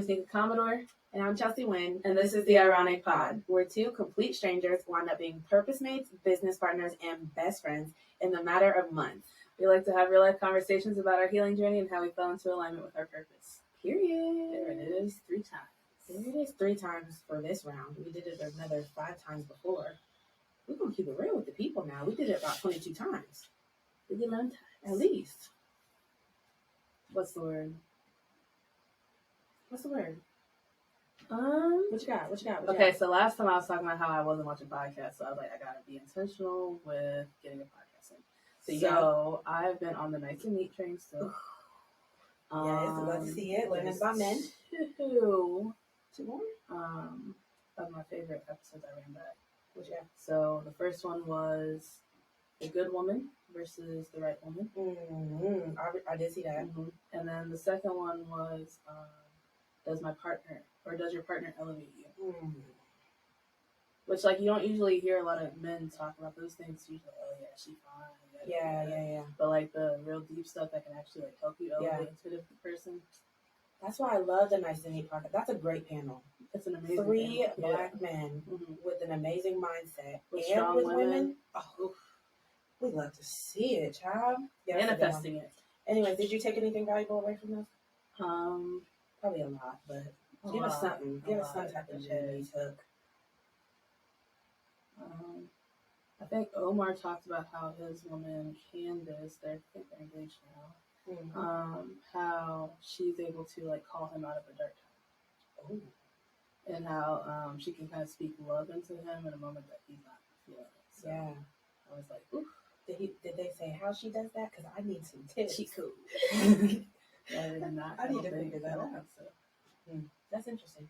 is Nika Commodore. And I'm Chelsea Wynn. And this is the Ironic Pod. We're two complete strangers who wound up being purpose mates, business partners, and best friends in the matter of months. We like to have real life conversations about our healing journey and how we fell into alignment with our purpose. Period. There it is, 3 times. There it is, 3 times for this round. We did it another 5 times before. We're going to keep it real with the people now. We did it about 22 times. We did 11 times. At least. What's the word? What's the word? What you got? Okay, so last time I was talking about how I wasn't watching podcasts, so I was like, I gotta be intentional with getting a podcast in. So I've been on the Nice and Neat train still. Yes, love to see it. Learning about men. Two more? Of my favorite episodes I ran back. What you got? So the first one was The Good Woman versus The Right Woman. Mm-hmm. I did see that. Mm-hmm. And then the second one was Does your partner elevate you? Mm. Which, like, you don't usually hear a lot of men talk about those things. Usually, oh yeah, she fine. Yeah. But like the real deep stuff that can actually like help you elevate into a different person. That's why I love the Nice and Neat podcast. That's a great panel. It's an amazing 3 panel. black men with an amazing mindset with and strong with women. Oh, Oof. we love to see it, child. Yes, manifesting it. Anyway, did you take anything valuable away from this? Probably a lot, but give us something. Give us some type of gem you took. I think Omar talked about how his woman Candace, they're engaged now. Mm-hmm. How she's able to like call him out of a dark time. Oh. And how she can kind of speak love into him in a moment that he's not feeling it. So yeah. I was like, oof. Did they say how she does that? Because I need some tips. She cool. Yeah, I did not. I need to figure that out. So. That's interesting.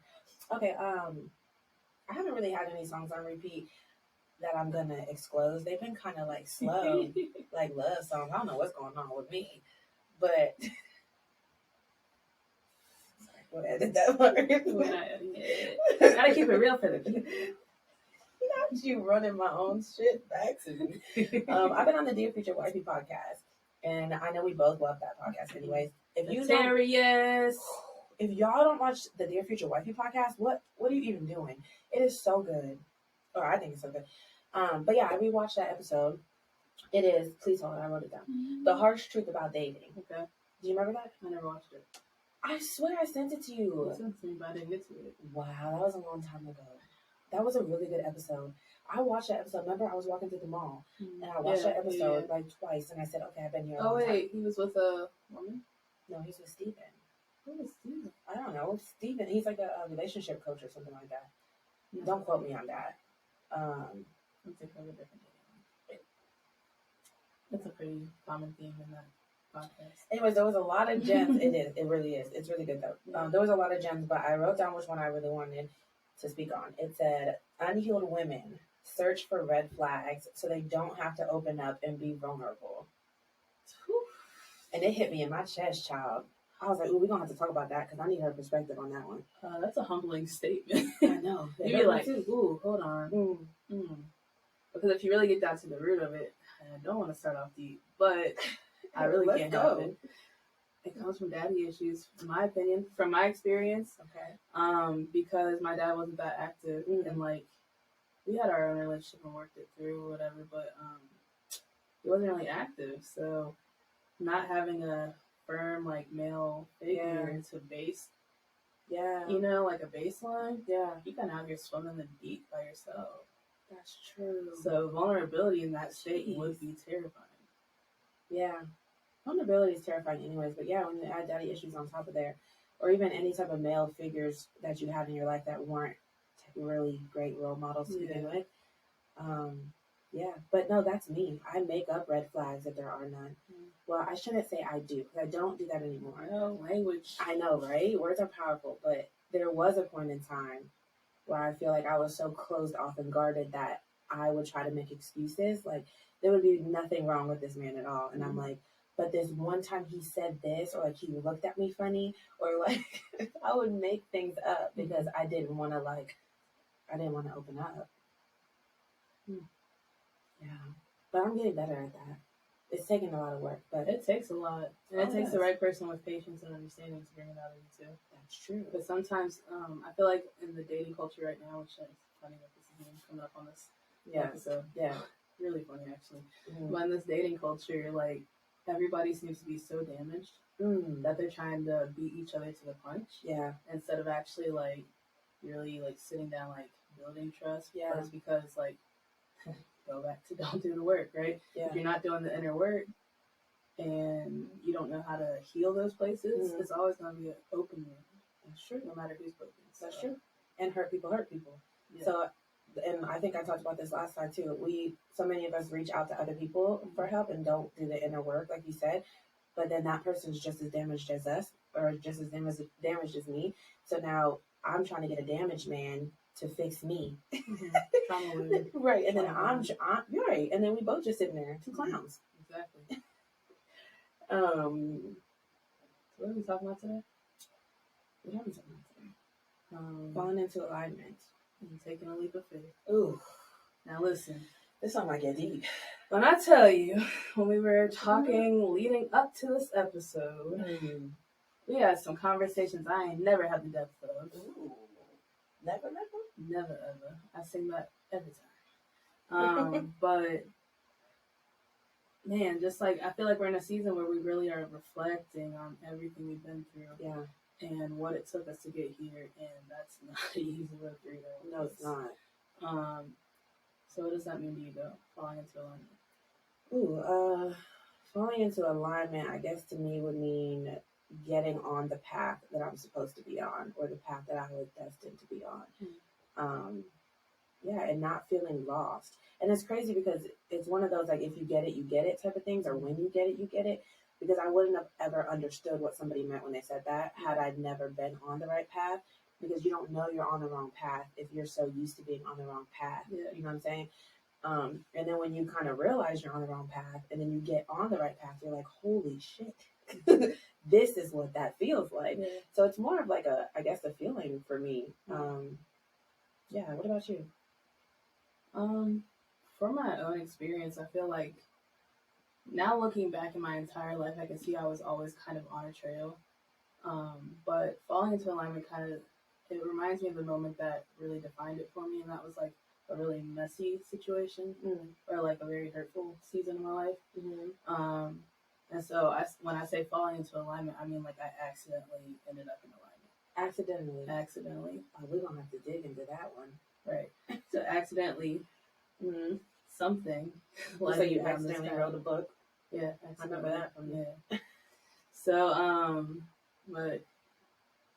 Okay, I haven't really had any songs on repeat that I'm gonna disclose. They've been kind of like slow, like love songs. I don't know what's going on with me, but sorry, we'll edit that part. We're not editing it. Gotta keep it real for the people. Not you running my own shit back to me. I've been on the Dear Future Wifey podcast, and I know we both love that podcast. Anyways, if y'all don't watch the Dear Future Wifey podcast, what are you even doing? It is so good. Or I think it's so good. But yeah, I rewatched that episode. It is, please hold on, I wrote it down. Mm-hmm. The Harsh Truth About Dating. Okay. Do you remember that? I never watched it. I swear I sent it to you. You sent it to me, but I didn't get to it. Wow, that was a long time ago. That was a really good episode. I watched that episode. Remember, I was walking through the mall, and I watched that episode like twice, and I said, okay, I've been here a long time. He was with a woman? No, he's with Steven. Who is Steven? I don't know. Steven, he's like a relationship coach or something like that. No. Don't quote me on that. That's a pretty common theme in that podcast. Anyways, there was a lot of gems. It really is. It's really good though. There was a lot of gems, but I wrote down which one I really wanted to speak on. It said, unhealed women search for red flags so they don't have to open up and be vulnerable. Whew. And it hit me in my chest, child. I was like, ooh, we're going to have to talk about that because I need her perspective on that one. That's a humbling statement. I know. You'd be like, ooh, hold on. Because if you really get down to the root of it, I don't want to start off deep, but I really can't help it. It comes from daddy issues, in my opinion, from my experience. Okay. Because my dad wasn't that active, and like we had our own relationship and worked it through or whatever, but he wasn't really active. So not having a firm like male figure to base, like a baseline. Yeah, you kind of out here swimming the deep by yourself. That's true. So vulnerability in that state would be terrifying. Yeah. Vulnerability is terrifying anyways, but yeah, when you add daddy issues on top of there, or even any type of male figures that you had in your life that weren't really great role models to begin with. But no, that's me. I make up red flags if there are none. Well, I shouldn't say I do, because I don't do that anymore. No, language. I know, right? Words are powerful, but there was a point in time where I feel like I was so closed off and guarded that I would try to make excuses. Like, there would be nothing wrong with this man at all. And I'm like, but this one time he said this, or like he looked at me funny, or like I would make things up because I didn't want to open up. Yeah. But I'm getting better at that. it's taking a lot of work, but it takes a lot, and it takes the right person with patience and understanding to bring it out of you too. That's true. But sometimes, I feel like in the dating culture right now, which is funny that this is coming up on this episode. Yeah. Really funny actually. But in this dating culture, like everybody seems to be so damaged that they're trying to beat each other to the punch. Yeah. Instead of actually like really like sitting down, like building trust. Yeah. But it's because like go back to don't do the work, right? Yeah. If you're not doing the inner work and you don't know how to heal those places, it's always going to be an open wound. That's true. No matter who's broken. That's true. And hurt people. Yeah. So, and I think I talked about this last time too. So many of us reach out to other people for help and don't do the inner work, like you said. But then that person's just as damaged as us, or just as damaged as me. So now I'm trying to get a damaged man to fix me. Right. And then I'm you're right. And then we both just sitting there, two clowns. Exactly. So what are we talking about today? What are we talking about today? Falling into alignment. And taking a leap of faith. Ooh. Now listen. This one might get deep. When I tell you, when we were talking leading up to this episode, we had some conversations I ain't never had the depth of. Ooh. Never? Never ever. I sing that every time. But man, just like I feel like we're in a season where we really are reflecting on everything we've been through. Yeah. And what it took us to get here, and that's not an easy road to read. No, it's not. So what does that mean to you, though? Falling into alignment. Falling into alignment, I guess to me would mean getting on the path that I'm supposed to be on, or the path that I was destined to be on. And not feeling lost. And it's crazy because it's one of those, like, if you get it type of things, or when you get it. Because I wouldn't have ever understood what somebody meant when they said that had I never been on the right path. Because you don't know you're on the wrong path if you're so used to being on the wrong path. Yeah. You know what I'm saying? And then when you kind of realize you're on the wrong path, and then you get on the right path, you're like, holy shit, this is what that feels like. Yeah. So it's more of like a feeling for me. What about you? From my own experience, I feel like now looking back in my entire life, I can see I was always kind of on a trail. But falling into alignment it reminds me of the moment that really defined it for me, and that was like a really messy situation, or like a very hurtful season of my life. And so when I say falling into alignment, I mean like I accidentally ended up in alignment. Accidentally. Oh, we're going to have to dig into that one. Right. So accidentally, something. So you accidentally wrote a book? Yeah. I remember that from you. Yeah. So, but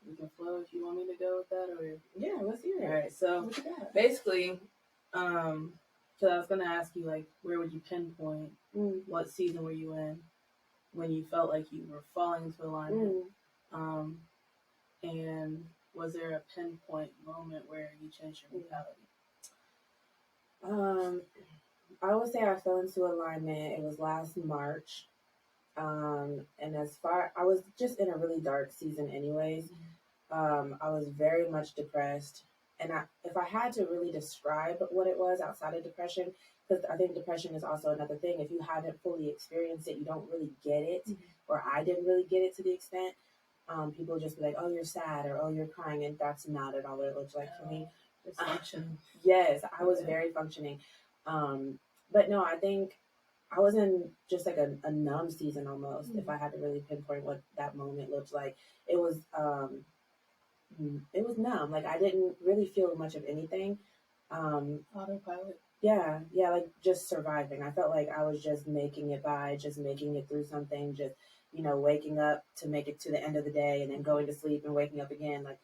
you can flow if you want me to go with that, or yeah, let's hear it. All right. So what you got? Basically, so I was gonna ask you, like, where would you pinpoint what season were you in when you felt like you were falling into alignment? And was there a pinpoint moment where you changed your mentality? I would say I fell into alignment. It was last March. And I was just in a really dark season anyways. I was very much depressed. And if I had to really describe what it was outside of depression, because I think depression is also another thing. If you haven't fully experienced it, you don't really get it. Or I didn't really get it to the extent. People just be like, oh, you're sad, or oh, you're crying. And that's not at all what it looks like for me. It's functioning. Yes, I was very functioning. But no, I think I was in just like a numb season almost. If I had to really pinpoint what that moment looked like, it was numb. Like I didn't really feel much of anything. Autopilot. Yeah, like just surviving. I felt like I was just making it by, just making it through something, just waking up to make it to the end of the day, and then going to sleep and waking up again. Like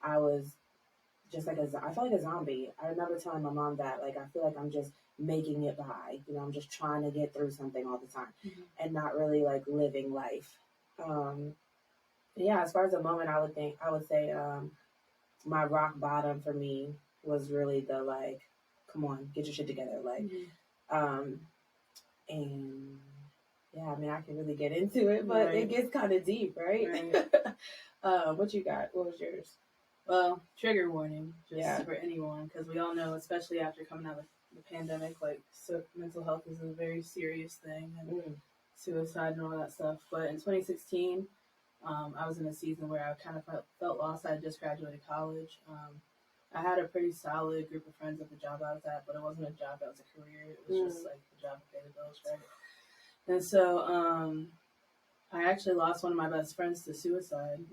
I was just like I felt like a zombie. I remember telling my mom that, like, I feel like I'm just making it by. I'm just trying to get through something all the time, and not really like living life. As far as a moment, I would say my rock bottom for me was really the like, come on, get your shit together, like, and yeah, I mean, I can really get into it, but it gets kind of deep, right? What you got? What was yours? Well, trigger warning, just for anyone, because we all know, especially after coming out of the pandemic, like, so mental health is a very serious thing, and suicide and all that stuff. But in 2016, I was in a season where I kind of felt lost. I had just graduated college. I had a pretty solid group of friends at the job I was at, but it wasn't a job that was a career. It was just like the job to pay the bills, right? And so I actually lost one of my best friends to suicide.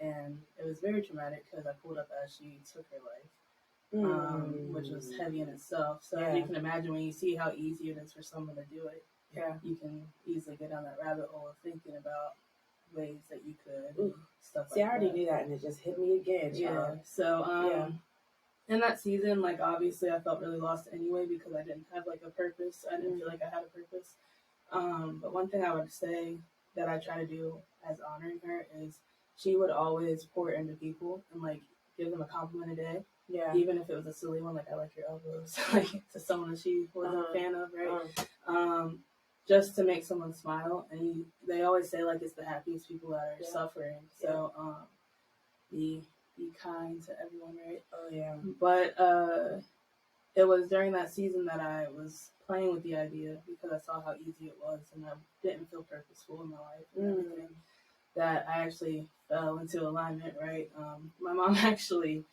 And it was very traumatic because I pulled up as she took her life, which was heavy in itself. So as you can imagine, when you see how easy it is for someone to do it, you can easily get down that rabbit hole of thinking about ways that you could stuff See, like I already that. knew that, and it just hit me again. Yeah. So in that season, like obviously I felt really lost anyway because I didn't have like a purpose. I didn't feel like I had a purpose. But one thing I would say that I try to do as honoring her is she would always pour into people and like give them a compliment a day. Yeah. Even if it was a silly one, like I like your elbows, like to someone that she wasn't a fan of, right? Just to make someone smile. And they always say like it's the happiest people that are suffering. So be kind to everyone, right? Oh yeah. But it was during that season that I was playing with the idea because I saw how easy it was and I didn't feel purposeful in my life and everything, that I actually fell into alignment, right? My mom actually,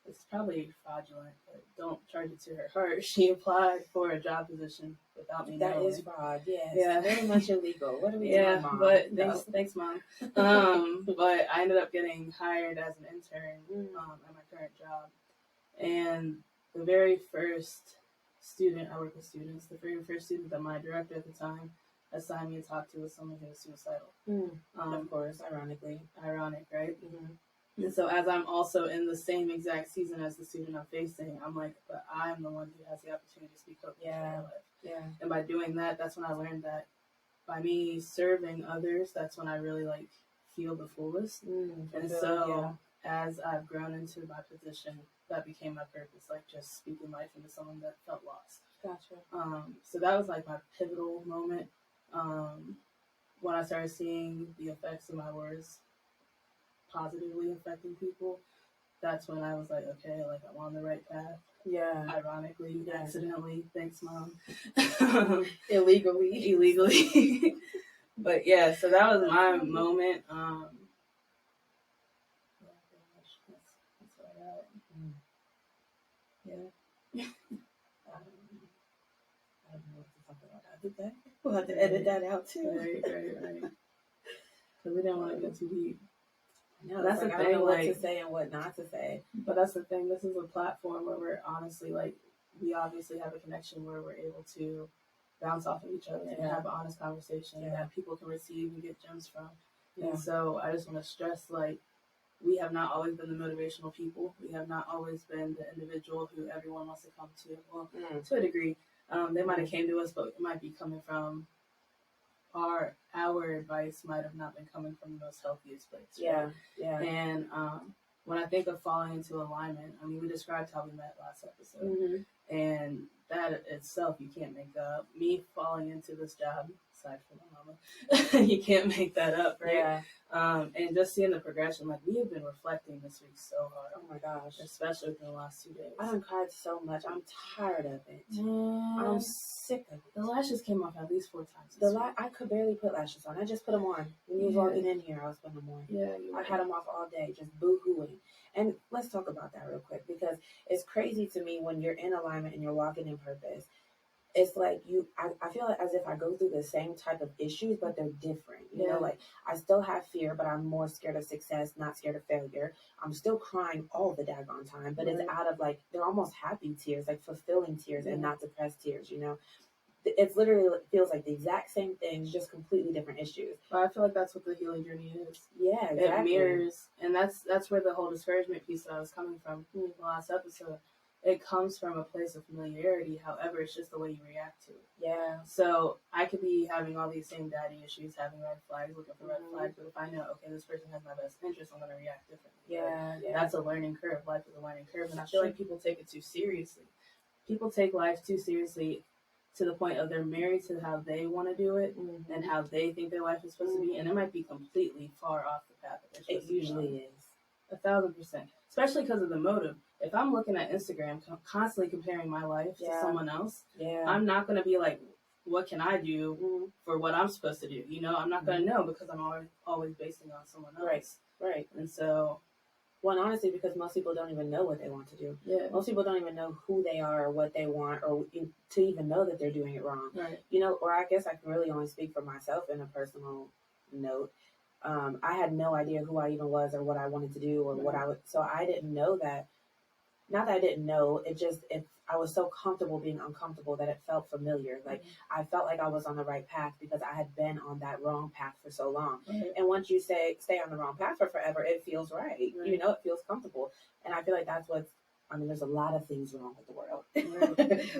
it's probably fraudulent, but don't charge it to her heart. She applied for a job position without me knowing. That is fraud, yes. Yeah. Very much illegal. What are we doing, Mom? But thanks, Mom. But I ended up getting hired as an intern at my current job. And the very first student, I work with students, the very first student that my director at the time assigned me to talk to was someone who was suicidal. Of course, ironically. Ironic, right? And so as I'm also in the same exact season as the student I'm facing, I'm like, but I'm the one who has the opportunity to speak up in my life. Yeah. And by doing that, that's when I learned that by me serving others, that's when I really like feel the fullest. And so as I've grown into my position, that became my purpose, like just speaking life into someone that felt lost. Gotcha. So that was like my pivotal moment when I started seeing the effects of my words positively affecting people. That's when I was like, okay, like I'm on the right path. Yeah. Ironically, accidentally. Thanks, Mom. Illegally. But yeah, so that was my moment. That's what I got. Yeah. I don't know what to talk about after that. We'll have to edit that out too. Right. Because we didn't want to go too deep. No, that's the thing. I don't know what to say and what not to say. But that's the thing. This is a platform where we're honestly like, we obviously have a connection where we're able to bounce off of each other and have an honest conversation that people can receive and get gems from. And so I just want to stress, like, we have not always been the motivational people. We have not always been the individual who everyone wants to come to. Well, to a degree, they might have came to us, but it might be coming from our advice might have not been coming from the most healthiest place. Right? Yeah. And when I think of falling into alignment, I mean, we described how we met last episode, and that itself you can't make up. Me falling into this job, aside from my mama, you can't make that up, right? Yeah. And just seeing the progression, like we have been reflecting this week so hard. Oh my gosh. Especially within the last 2 days. I done cried so much. I'm tired of it. I'm sick of it. The lashes came off at least 4 times. I could barely put lashes on. I just put them on. When you was walking in here, I was putting them on. Yeah, I had them off all day, just boo-hooing. And let's talk about that real quick, because it's crazy to me when you're in alignment and you're walking in purpose. It's like I feel like as if I go through the same type of issues, but they're different. You know, like I still have fear, but I'm more scared of success, not scared of failure. I'm still crying all the daggone time, but it's out of like, they're almost happy tears, like fulfilling tears and not depressed tears, you know? It's literally feels like the exact same things, just completely different issues. But I feel like that's what the healing journey is. Yeah, exactly. It mirrors, and that's where the whole discouragement piece that I was coming from in the last episode. It comes from a place of familiarity. However, it's just the way you react to it. Yeah. So I could be having all these same daddy issues, having red flags, looking for red flags. But if I know, okay, this person has my best interest, I'm going to react differently. Yeah. That's a learning curve. Life is a learning curve. And I feel like people take it too seriously. People take life too seriously to the point of they're married to how they want to do it and how they think their life is supposed to be. And it might be completely far off the path that they're supposed to be. It usually is. 1,000%. Especially because of the motive. If I'm looking at Instagram, constantly comparing my life to someone else, I'm not going to be like, what can I do for what I'm supposed to do? You know, I'm not going to know because I'm always basing on someone else. Right. And so, well, honestly, because most people don't even know what they want to do. Yeah. Most people don't even know who they are or what they want or to even know that they're doing it wrong. Right. You know, or I guess I can really only speak for myself in a personal note. I had no idea who I even was or what I wanted to do or what I would. So I didn't know that. Not that I didn't know, I was so comfortable being uncomfortable that it felt familiar. Like I felt like I was on the right path because I had been on that wrong path for so long. And once you stay on the wrong path for forever, it feels right. You know, it feels comfortable. And I feel like that's there's a lot of things wrong with the world.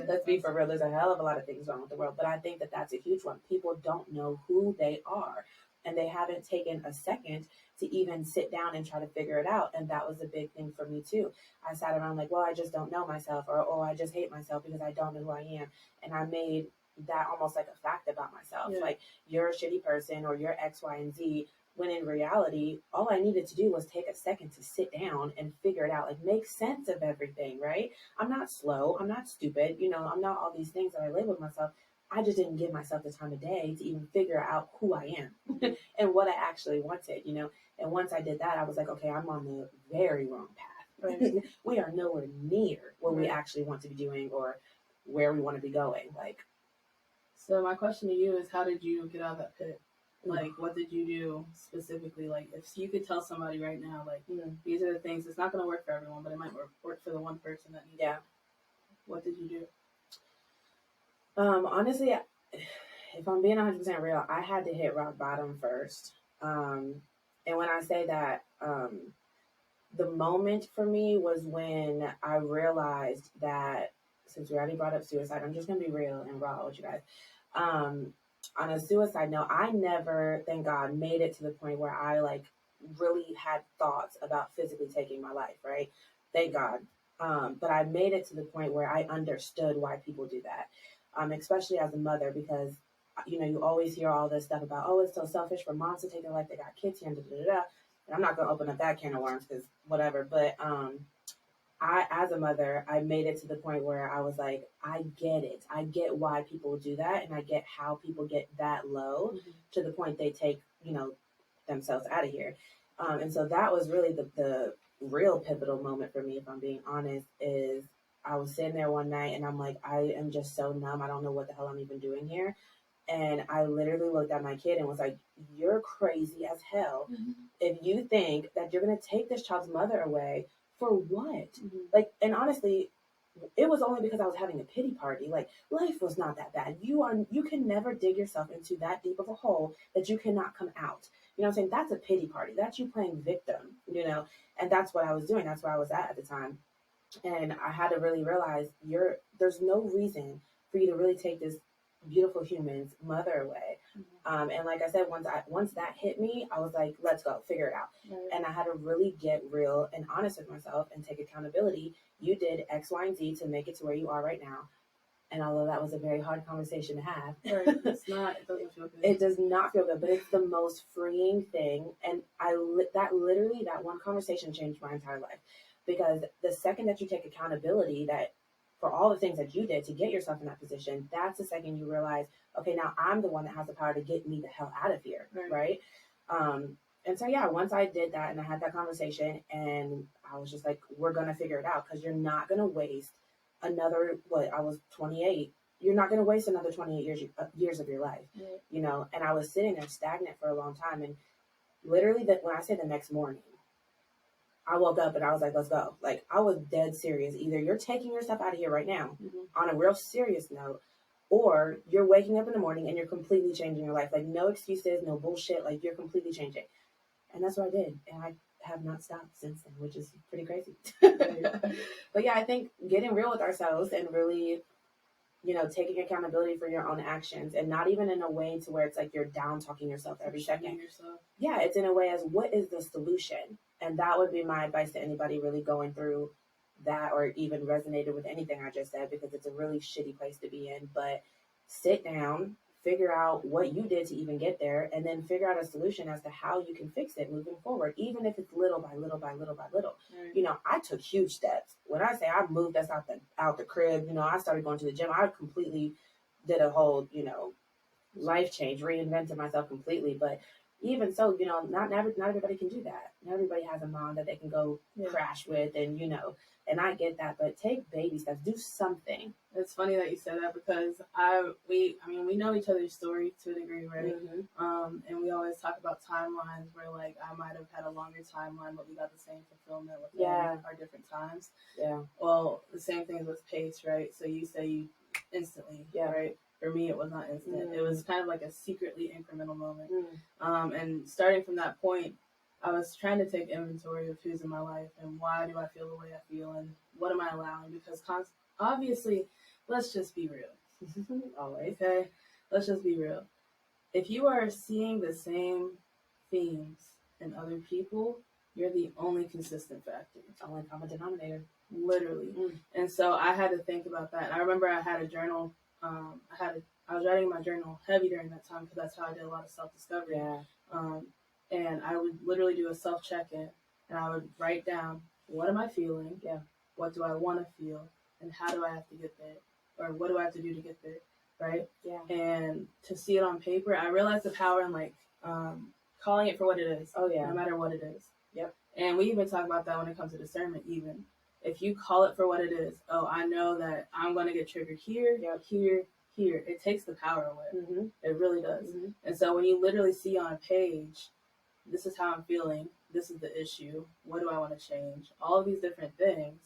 Let's be for real. There's a hell of a lot of things wrong with the world. But I think that that's a huge one. People don't know who they are. And they haven't taken a second to even sit down and try to figure it out. And that was a big thing for me too. I sat around like, well, I just don't know myself, or oh, I just hate myself because I don't know who I am. And I made that almost like a fact about myself. Yeah. Like, you're a shitty person or you're X, Y, and Z. When in reality, all I needed to do was take a second to sit down and figure it out, like make sense of everything, right? I'm not slow. I'm not stupid. You know, I'm not all these things that I labeled myself. I just didn't give myself the time of day to even figure out who I am and what I actually wanted, you know? And once I did that, I was like, okay, I'm on the very wrong path. Right. We are nowhere near what we actually want to be doing or where we want to be going. Like, so my question to you is, how did you get out of that pit? Like, what did you do specifically? Like, if you could tell somebody right now, like, these are the things, it's not going to work for everyone, but it might work for the one person that needs it. What did you do? Honestly, if I'm being 100% real, I had to hit rock bottom first. And when I say that, the moment for me was when I realized that, since we already brought up suicide, I'm just going to be real and raw with you guys. On a suicide note, I never, thank God, made it to the point where I really had thoughts about physically taking my life, right? Thank God. But I made it to the point where I understood why people do that. Especially as a mother, because, you know, you always hear all this stuff about, oh, it's so selfish for moms to take their life. They got kids here, and da-da-da-da. And I'm not going to open up that can of worms because whatever. But as a mother, I made it to the point where I was like, I get it. I get why people do that. And I get how people get that low to the point they take, you know, themselves out of here. And so that was really the real pivotal moment for me, if I'm being honest, is I was sitting there one night and I'm like, I am just so numb. I don't know what the hell I'm even doing here. And I literally looked at my kid and was like, you're crazy as hell if you think that you're going to take this child's mother away for what? Like, and honestly, it was only because I was having a pity party. Like, life was not that bad. You can never dig yourself into that deep of a hole that you cannot come out. You know what I'm saying? That's a pity party. That's you playing victim, you know? And that's what I was doing. That's where I was at the time. And I had to really realize there's no reason for you to really take this beautiful human's mother away. And like I said, once that hit me, I was like, let's go, figure it out. And I had to really get real and honest with myself and take accountability. You did X, Y, and Z to make it to where you are right now. And although that was a very hard conversation to have, it doesn't feel good. It does not feel good, but it's the most freeing thing. And that one conversation changed my entire life. Because the second that you take accountability that for all the things that you did to get yourself in that position, that's the second you realize, okay, now I'm the one that has the power to get me the hell out of here, right? And so, yeah, once I did that and I had that conversation and I was just like, we're going to figure it out because you're not going to waste another, I was 28. You're not going to waste another 28 years of your life, you know? And I was sitting there stagnant for a long time. And literally when I say the next morning, I woke up and I was like, let's go. Like, I was dead serious. Either you're taking your stuff out of here right now on a real serious note, or you're waking up in the morning and you're completely changing your life. Like, no excuses, no bullshit. Like, you're completely changing. And that's what I did. And I have not stopped since then, which is pretty crazy. But yeah, I think getting real with ourselves and really, you know, taking accountability for your own actions, and not even in a way to where it's like you're down talking yourself every second. Yeah, it's in a way as, what is the solution? And that would be my advice to anybody really going through that or even resonated with anything I just said, because it's a really shitty place to be in. But sit down, figure out what you did to even get there, and then figure out a solution as to how you can fix it moving forward, even if it's little by little by little by little. You know, I took huge steps. When I say I moved us out the crib, you know, I started going to the gym. I completely did a whole, life change, reinvented myself completely. But even so, not everybody can do that. Not everybody has a mom that they can go crash with, and and I get that, but take baby steps, do something. It's funny that you said that because we know each other's story to a degree, right? Mm-hmm. And we always talk about timelines where like I might have had a longer timeline, but we got the same fulfillment within our different times. Yeah. Well, the same thing with pace, right? So you say you instantly, right? For me, it was not instant. Mm-hmm. It was kind of like a secretly incremental moment. Mm-hmm. And starting from that point, I was trying to take inventory of who's in my life and why do I feel the way I feel and what am I allowing? Because obviously, let's just be real. Always, okay? Let's just be real. If you are seeing the same themes in other people, you're the only consistent factor. Only common denominator. Literally. And so I had to think about that. And I remember I had a journal. I was writing my journal heavy during that time because that's how I did a lot of self-discovery. Yeah. And I would literally do a self-check-in, and I would write down, what am I feeling? Yeah. What do I want to feel? And how do I have to get there? Or what do I have to do to get there? Right? Yeah. And to see it on paper, I realized the power in like calling it for what it is. Oh, yeah. No matter what it is. Yep. And we even talk about that when it comes to discernment even. If you call it for what it is, I know that I'm going to get triggered here, here, here. It takes the power away. Mm-hmm. It really does. Mm-hmm. And so when you literally see on a page, this is how I'm feeling, this is the issue, what do I want to change? All of these different things.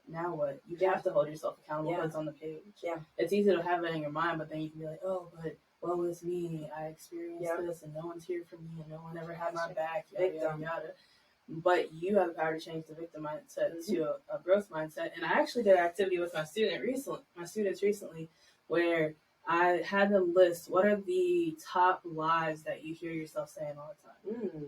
Now what? You have to hold yourself accountable because it's on the page. Yeah. It's easy to have it in your mind, but then you can be like, oh, but woe is me. I experienced this and no one's here for me and no one ever had my back. Yada, yada, yada. But you have the power to change the victim mindset to a growth mindset. And I actually did an activity with my students recently where I had them list what are the top lies that you hear yourself saying all the time.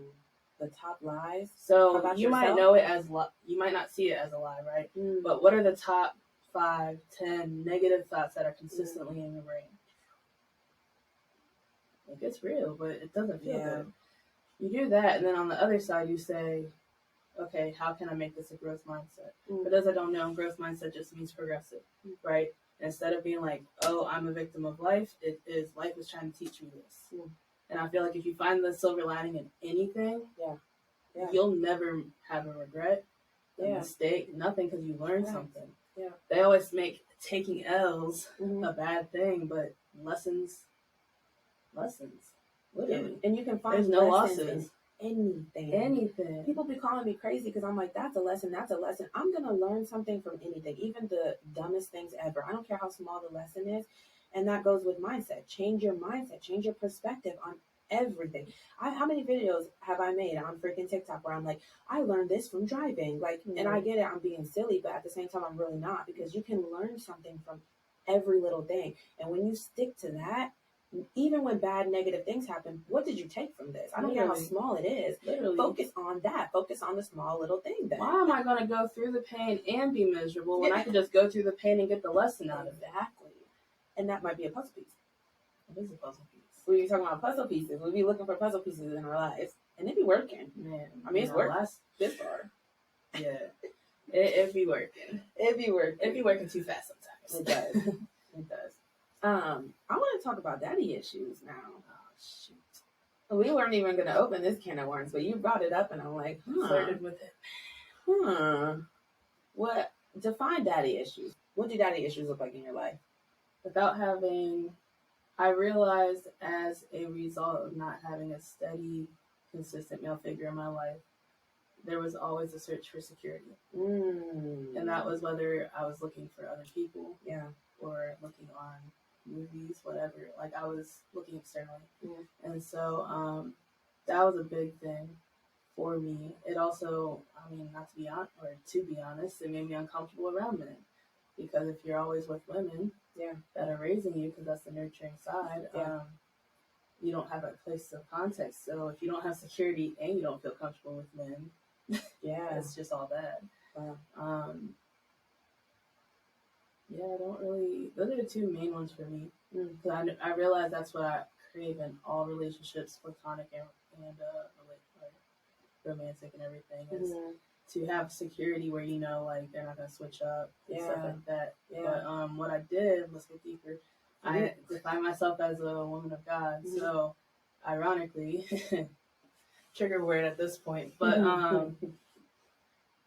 The top lies. So you might know it as you might not see it as a lie, right? But what are the top 5, 10 negative thoughts that are consistently in your brain? Like it's real, but it doesn't feel good. You do that, and then on the other side, you say, okay, how can I make this a growth mindset? For those that don't know, growth mindset just means progressive, right? Instead of being like, oh, I'm a victim of life, it is life is trying to teach me this. And I feel like if you find the silver lining in anything, you'll never have a regret, a mistake, nothing, because you learned something. Yeah. They always make taking L's a bad thing, but lessons. Literally. And you can find there's no losses. Anything. People be calling me crazy because I'm like, that's a lesson. I'm going to learn something from anything, even the dumbest things ever. I don't care how small the lesson is. And that goes with mindset. Change your mindset. Change your perspective on everything. How many videos have I made on freaking TikTok where I'm like, I learned this from driving. Like, and I get it, I'm being silly, but at the same time, I'm really not, because you can learn something from every little thing. And when you stick to that, even when bad negative things happen, what did you take from this? I don't care how small it is. Literally. Focus on that. Focus on the small little thing then. Why am I going to go through the pain and be miserable when I can just go through the pain and get the lesson out of it? Exactly. And that might be a puzzle piece. It is a puzzle piece. We be talking about puzzle pieces. We be looking for puzzle pieces in our lives. And it be working. Man, I mean, it's working this far. Yeah. It be working. It be working. It be working too fast sometimes. It does. It does. I want to talk about daddy issues now. Oh, shoot. We weren't even going to open this can of worms, but you brought it up, and I'm like, Flirted with it. What? Define daddy issues. What do daddy issues look like in your life? I realized as a result of not having a steady, consistent male figure in my life, there was always a search for security. And that was whether I was looking for other people, or looking on movies, whatever. Like I was looking externally. And so that was a big thing for me. It also, to be honest, it made me uncomfortable around men. Because if you're always with women that are raising you, because that's the nurturing side, you don't have a place of context. So if you don't have security and you don't feel comfortable with men, it's just all bad. I don't really. Those are the two main ones for me. Because I realize that's what I crave in all relationships, platonic and romantic and everything. Is to have security where like they're not gonna switch up and stuff like that. But what I did, let's get deeper. I define myself as a woman of God. So, ironically, trigger word at this point. But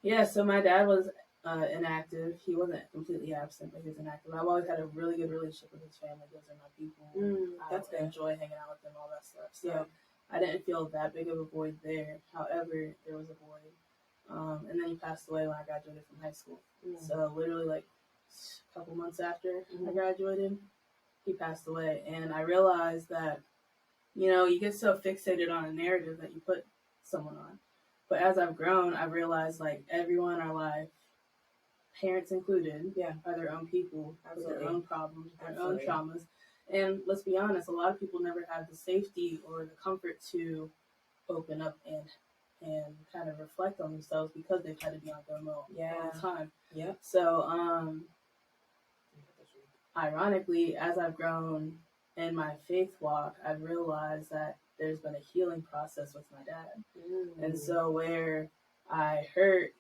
yeah, so my dad was inactive. He wasn't completely absent, but he was inactive. I've always had a really good relationship with his family. Those are my people. That's I good. enjoy hanging out with them, all that stuff. So I didn't feel that big of a void there. However, there was a void. And then he passed away when I graduated from high school. So literally like a couple months after I graduated, he passed away. And I realized that, you get so fixated on a narrative that you put someone on. But as I've grown, I've realized like everyone in our life, parents included, are their own people with their own problems, their own traumas. And let's be honest, a lot of people never had the safety or the comfort to open up and kind of reflect on themselves because they've had to be on FOMO all the time. Yeah. So, ironically, as I've grown in my faith walk, I've realized that there's been a healing process with my dad. And so where I hurt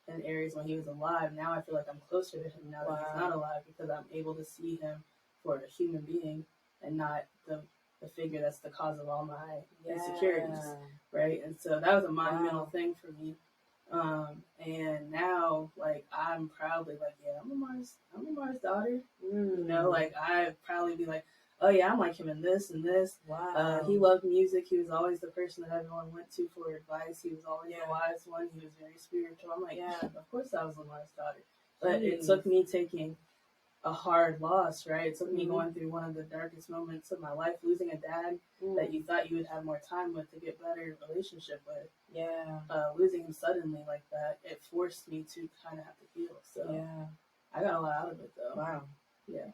in areas when he was alive, now I feel like I'm closer to him now that he's not alive because I'm able to see him for a human being and not the figure that's the cause of all my insecurities, right? And so that was a monumental thing for me. And now, like, I'm proudly like, I'm a Mars daughter. Like, I'd probably be like, oh yeah, I'm like him in this and this. Wow. He loved music. He was always the person that everyone went to for advice. He was always the wise one. He was very spiritual. I'm like, of course I was a Mars daughter. But it took me taking a hard loss, right? It took me going through one of the darkest moments of my life, losing a dad that you thought you would have more time with to get better relationship with. Losing him suddenly like that, it forced me to kind of have to heal. So I got a lot out of it though. Wow. Yeah.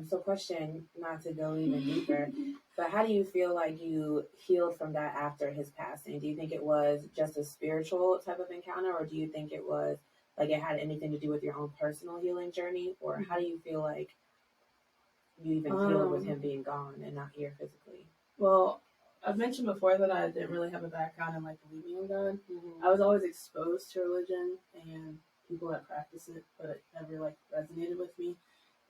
So question, not to go even deeper, but how do you feel like you healed from that after his passing? Do you think it was just a spiritual type of encounter, or do you think it was like it had anything to do with your own personal healing journey? Or how do you feel like you even healed with him being gone and not here physically? Well, I've mentioned before that I didn't really have a background in like believing in God. I was always exposed to religion and people that practice it, but it never like resonated with me.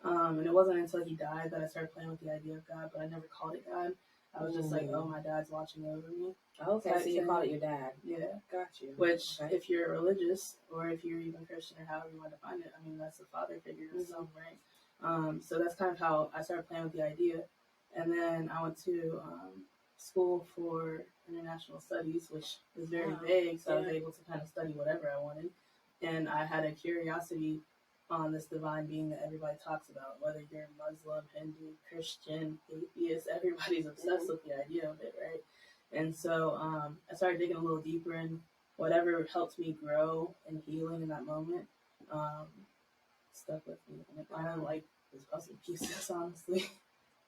And it wasn't until he died that I started playing with the idea of God, but I never called it God. I was just like, oh, my dad's watching over me. Okay, so you called it your dad. Yeah. Got you. Which, if you're religious, or if you're even Christian, or however you want to define it, I mean, that's a father figure in some right? So that's kind of how I started playing with the idea. And then I went to school for international studies, which is very vague, so I was able to kind of study whatever I wanted. And I had a curiosity on this divine being that everybody talks about, whether you're Muslim, Hindu, Christian, atheist, everybody's obsessed with the idea of it, right? And so I started digging a little deeper, and whatever helped me grow and healing in that moment stuck with me. And it kind of like was puzzle pieces, honestly.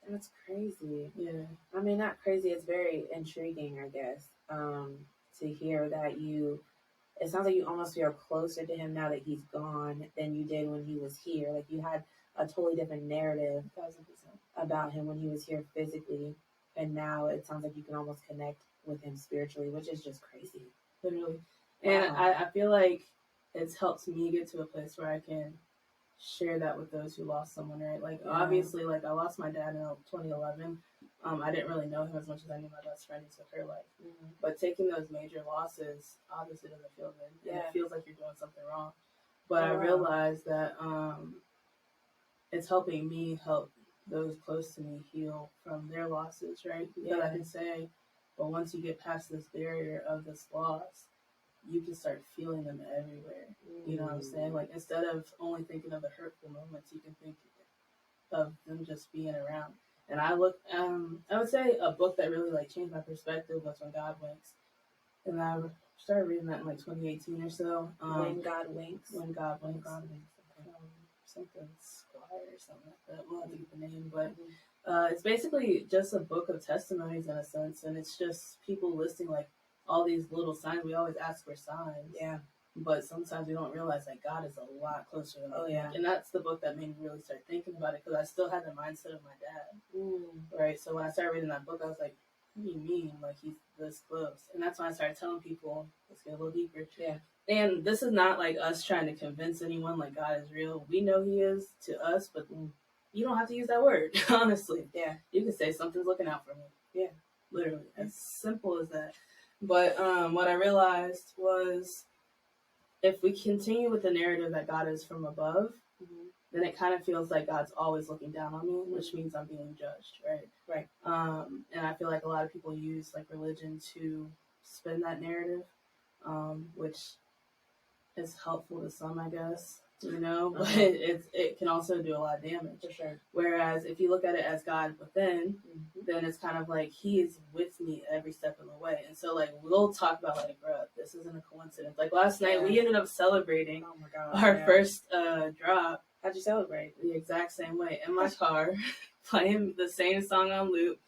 That's crazy. Yeah. I mean, not crazy. It's very intriguing, I guess, to hear that it sounds like you almost feel closer to him now that he's gone than you did when he was here. Like you had a totally different narrative about him when he was here physically. And now it sounds like you can almost connect with him spiritually, which is just crazy. Literally. And I feel like it's helped me get to a place where I can share that with those who lost someone, right? Like, obviously, like, I lost my dad in 2011. I didn't really know him as much as I knew my best friend who took her life. But taking those major losses obviously doesn't feel good. And it feels like you're doing something wrong. But I realized that it's helping me help those close to me heal from their losses, right? Because I can say, well, once you get past this barrier of this loss, you can start feeling them everywhere. You know what I'm saying? Like, instead of only thinking of the hurtful moments, you can think of them just being around. And I would say a book that really like changed my perspective was When God Winks. And I started reading that in like 2018 or so. When God Winks? When God Winks. Something Squire or something like that. We'll have to get the name, but it's basically just a book of testimonies in a sense, and it's just people listing like all these little signs. We always ask for signs, but sometimes we don't realize that God is a lot closer than we think. And that's the book that made me really start thinking about it, because I still had the mindset of my dad, right? So when I started reading that book, I was like, what do you mean? Like, he's this close? And that's when I started telling people, let's get a little deeper. And this is not like us trying to convince anyone like God is real. We know he is to us, but you don't have to use that word, honestly. Yeah. You can say something's looking out for me. Yeah. Literally. As simple as that. But what I realized was if we continue with the narrative that God is from above, then it kind of feels like God's always looking down on me, which means I'm being judged, right? Right. And I feel like a lot of people use like religion to spin that narrative, which is helpful to some, I guess, you know, but it can also do a lot of damage. For sure. Whereas if you look at it as God within, then it's kind of like He is with me every step of the way. And so like we'll talk about like, bro, this isn't a coincidence. Like last night we ended up celebrating our first drop. How'd you celebrate? The exact same way in my car, playing the same song on loop,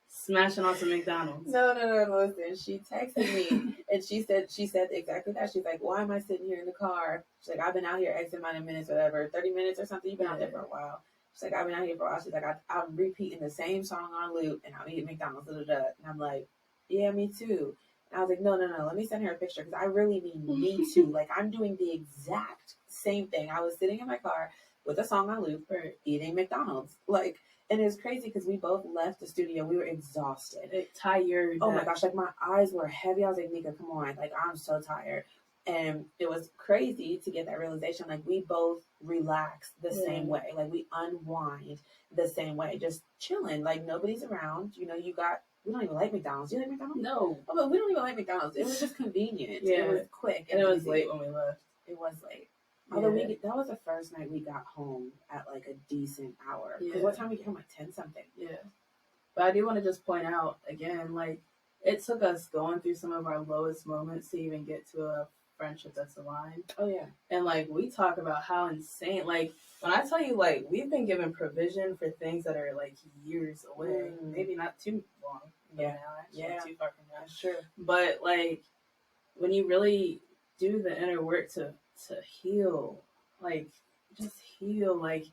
smashing on some McDonald's. No, listen. She texted me and she said exactly that. She's like, why am I sitting here in the car? She's like, I've been out here X amount of minutes, whatever, 30 minutes or something. You've been out there for a while. She's like, I've been out here for a while. She's like, I'm repeating the same song on loop and I'm eating McDonald's. And I'm like, yeah, me too. And I was like, no. Let me send her a picture because I really mean me too. Like I'm doing the exact same thing. I was sitting in my car with a song on loop for eating McDonald's. Like, and it was crazy because we both left the studio. We were exhausted. Tired. Oh my gosh, like my eyes were heavy. I was like, Nika, come on. Like, I'm so tired. And it was crazy to get that realization. Like, we both relaxed the same way. Like, we unwind the same way. Just chilling. Like, nobody's around. You know, we don't even like McDonald's. Do you like McDonald's? No. Oh, but we don't even like McDonald's. It was just convenient. Yeah. It was quick. And it was late when we left. It was late. Although that was the first night we got home at like a decent hour. Because what time we get home? Like 10 something. Yeah. But I do want to just point out again, like it took us going through some of our lowest moments to even get to a friendship that's aligned. Oh yeah. And like we talk about how insane, like when I tell you, like we've been given provision for things that are like years away, maybe not too long. Yeah. Now, actually, too far from now. Sure. But like when you really do the inner work to heal, like just heal. Like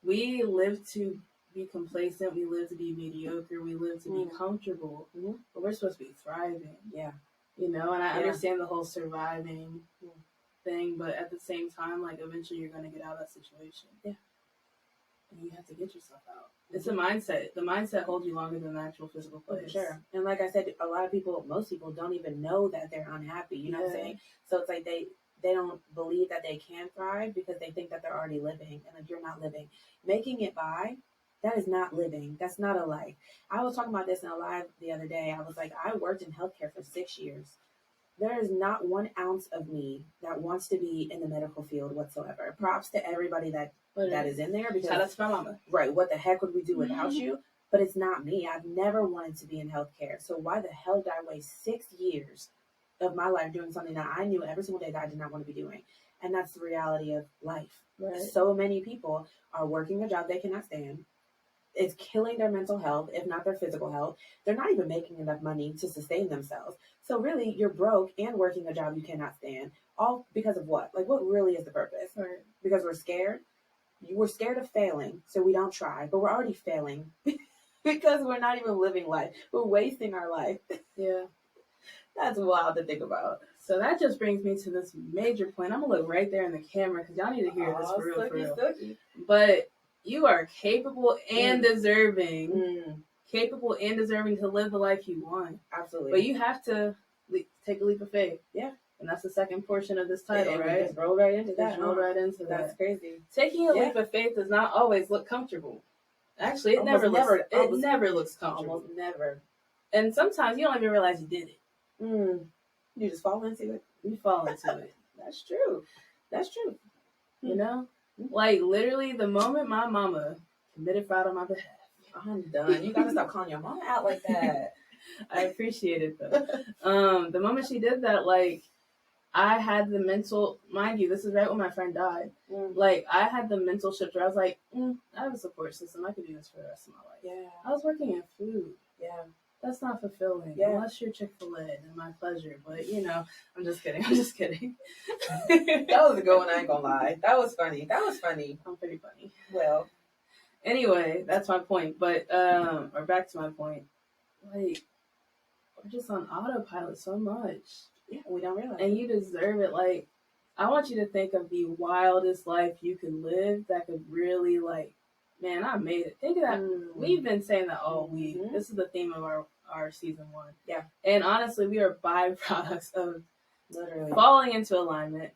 we live to be complacent, we live to be mediocre, we live to be comfortable, but we're supposed to be thriving. Yeah. You know, and I understand the whole surviving thing, but at the same time, like eventually you're going to get out of that situation. Yeah. And you have to get yourself out. It's a mindset. The mindset holds you longer than the actual physical place. For sure. And like I said, a lot of people, most people don't even know that they're unhappy. You know what I'm saying? So it's like they don't believe that they can thrive because they think that they're already living, and like you're not living. Making it by, that is not living. That's not a life. I was talking about this in a live the other day. I was like, I worked in healthcare for 6 years. There is not 1 ounce of me that wants to be in the medical field whatsoever. Props to everybody that is in there. Because shout out to my mama. Right. What the heck would we do without you? But it's not me. I've never wanted to be in healthcare. So why the hell did I waste 6 years of my life doing something that I knew every single day that I did not want to be doing? And that's the reality of life. Right. So many people are working a job they cannot stand. It's killing their mental health, if not their physical health. They're not even making enough money to sustain themselves. So really, you're broke and working a job you cannot stand. All because of what? Like, what really is the purpose? Right. Because we're scared. We're scared of failing, so we don't try. But we're already failing because we're not even living life. We're wasting our life. Yeah. That's wild to think about. So that just brings me to this major point. I'm going to look right there in the camera because y'all need to hear this for real. But you are capable and deserving. Capable and deserving to live the life you want. Absolutely. But you have to take a leap of faith. Yeah. And that's the second portion of this title, right? Just roll right into that. Roll right into that. That's crazy. Taking a leap of faith does not always look comfortable. Actually, it never looks comfortable. Almost never. And sometimes you don't even realize you did it. You just fall into it. You fall into it. That's true. That's true. You know? Like, literally, the moment my mama committed fraud on my behalf. I'm done. You gotta stop calling your mama out like that. I appreciate it, though. The moment she did that, like, I had the mental, mind you, this is right when my friend died. Like, I had the mental shift where I was like, I have a support system. I could do this for the rest of my life. Yeah. I was working in food. Yeah. That's not fulfilling. Yeah. Unless you're Chick-fil-A, and my pleasure. But, you know, I'm just kidding. That was a good one, I ain't gonna lie. That was funny. I'm pretty funny. Well. Anyway, that's my point. But, or back to my point. Like, we're just on autopilot so much. Yeah, we don't realize. And you deserve it. Like, I want you to think of the wildest life you could live that could really, like, man, I made it. Think of that. We've been saying that all week. Mhm. This is the theme of our season 1. Yeah. And honestly, we are byproducts of literally falling into alignment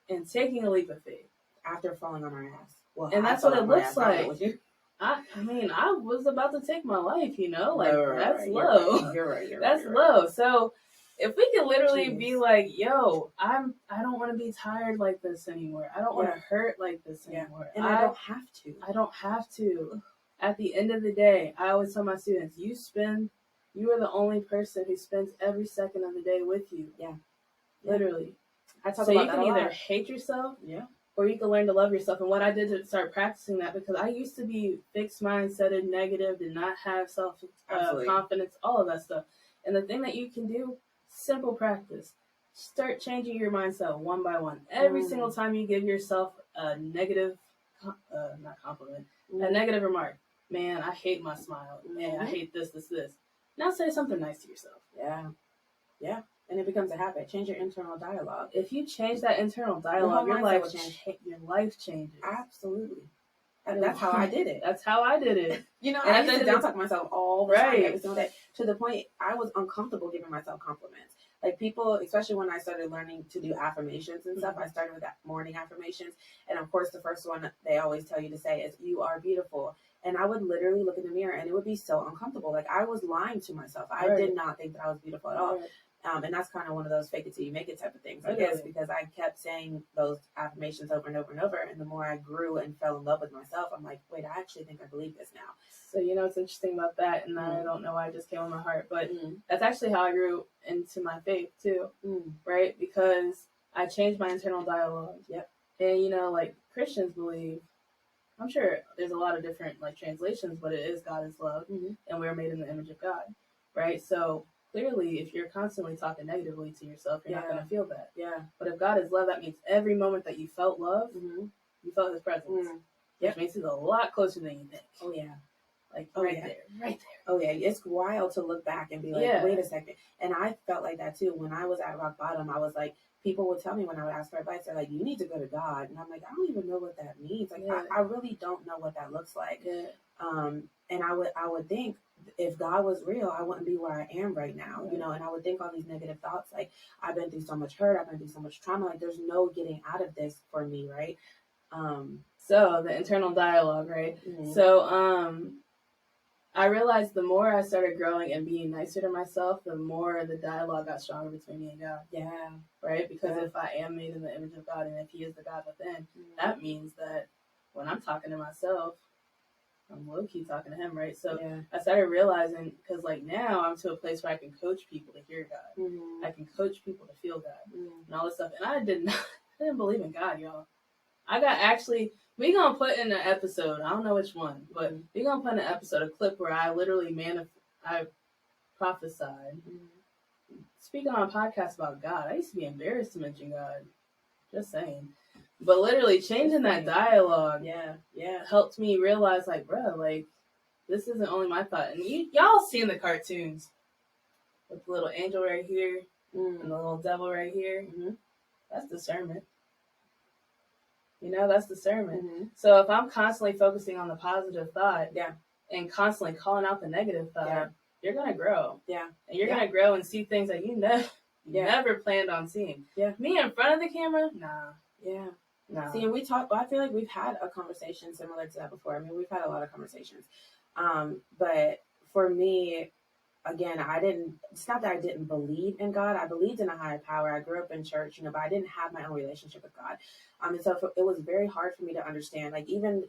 and taking a leap of faith. After falling on our ass. Well, and that's what it looks like. I mean, I was about to take my life, like, that's low. You're right. That's low. So if we could literally be like, yo, I don't want to be tired like this anymore. I don't want to hurt like this anymore. And I don't have to. I don't have to. At the end of the day, I always tell my students, you are the only person who spends every second of the day with you. Yeah. Literally. I talk so about you can either hate yourself, or you can learn to love yourself. And what I did to start practicing that, because I used to be fixed mindseted, negative, did not have self confidence, all of that stuff. And the thing that you can do, simple practice. Start changing your mindset one by one. Every single time you give yourself a negative, not compliment, a negative remark. Man, I hate my smile. Man, I hate this. Now say something nice to yourself. Yeah. And it becomes a habit. Change your internal dialogue. If you change that internal dialogue, your life changes. Absolutely. And that's how I did it. That's how I did it. And I used to down talk myself all the time, every single day, to the point I was uncomfortable giving myself compliments. Like people, especially when I started learning to do affirmations and stuff, I started with that morning affirmations. And of course, the first one they always tell you to say is, "You are beautiful." And I would literally look in the mirror and it would be so uncomfortable. Like I was lying to myself. I did not think that I was beautiful at all. And that's kind of one of those fake it till you make it type of things, I guess, because I kept saying those affirmations over and over and over. And the more I grew and fell in love with myself, I'm like, wait, I actually think I believe this now. So, what's interesting about that, and I don't know why it just came on my heart, but that's actually how I grew into my faith too, right? Because I changed my internal dialogue. Yep. And, like Christians believe, I'm sure there's a lot of different translations, but it is God is love, and we're made in the image of God, right? So clearly, if you're constantly talking negatively to yourself, you're not going to feel that. Yeah. But if God is love, that means every moment that you felt love, you felt His presence. Which means He's a lot closer than you think. Oh, yeah. Like, right there. Oh, yeah. It's wild to look back and be like, wait a second. And I felt like that, too. When I was at rock bottom, I was like, people would tell me when I would ask for advice, they're like, you need to go to God. And I'm like, I don't even know what that means. Like, I really don't know what that looks like. And I would think, if God was real, I wouldn't be where I am right now, and I would think all these negative thoughts, like, I've been through so much hurt, I've been through so much trauma, like, there's no getting out of this for me, right? So the internal dialogue, right? So, I realized the more I started growing and being nicer to myself, the more the dialogue got stronger between me and God. Yeah. Right? Because if I am made in the image of God, and if He is the God within, that means that when I'm talking to myself, I'm low-key talking to Him, right? So I started realizing, because now I'm to a place where I can coach people to hear God. I can coach people to feel God and all this stuff. And I didn't believe in God, y'all. We gonna put in an episode, I don't know which one, but we gonna put in an episode, a clip where I literally I prophesied. Speaking on a podcast about God, I used to be embarrassed to mention God. Just saying. But literally changing that dialogue, helped me realize, bro, this isn't only my thought. And y'all seen the cartoons with the little angel right here and the little devil right here. That's discernment. That's discernment. So if I'm constantly focusing on the positive thought, and constantly calling out the negative thought, you're gonna grow. And you're gonna grow and see things that you never planned on seeing. Me in front of the camera, nah. No. See, and I feel like we've had a conversation similar to that before. I mean, we've had a lot of conversations. But for me, again, it's not that I didn't believe in God. I believed in a higher power. I grew up in church, but I didn't have my own relationship with God. And so it was very hard for me to understand. Like, even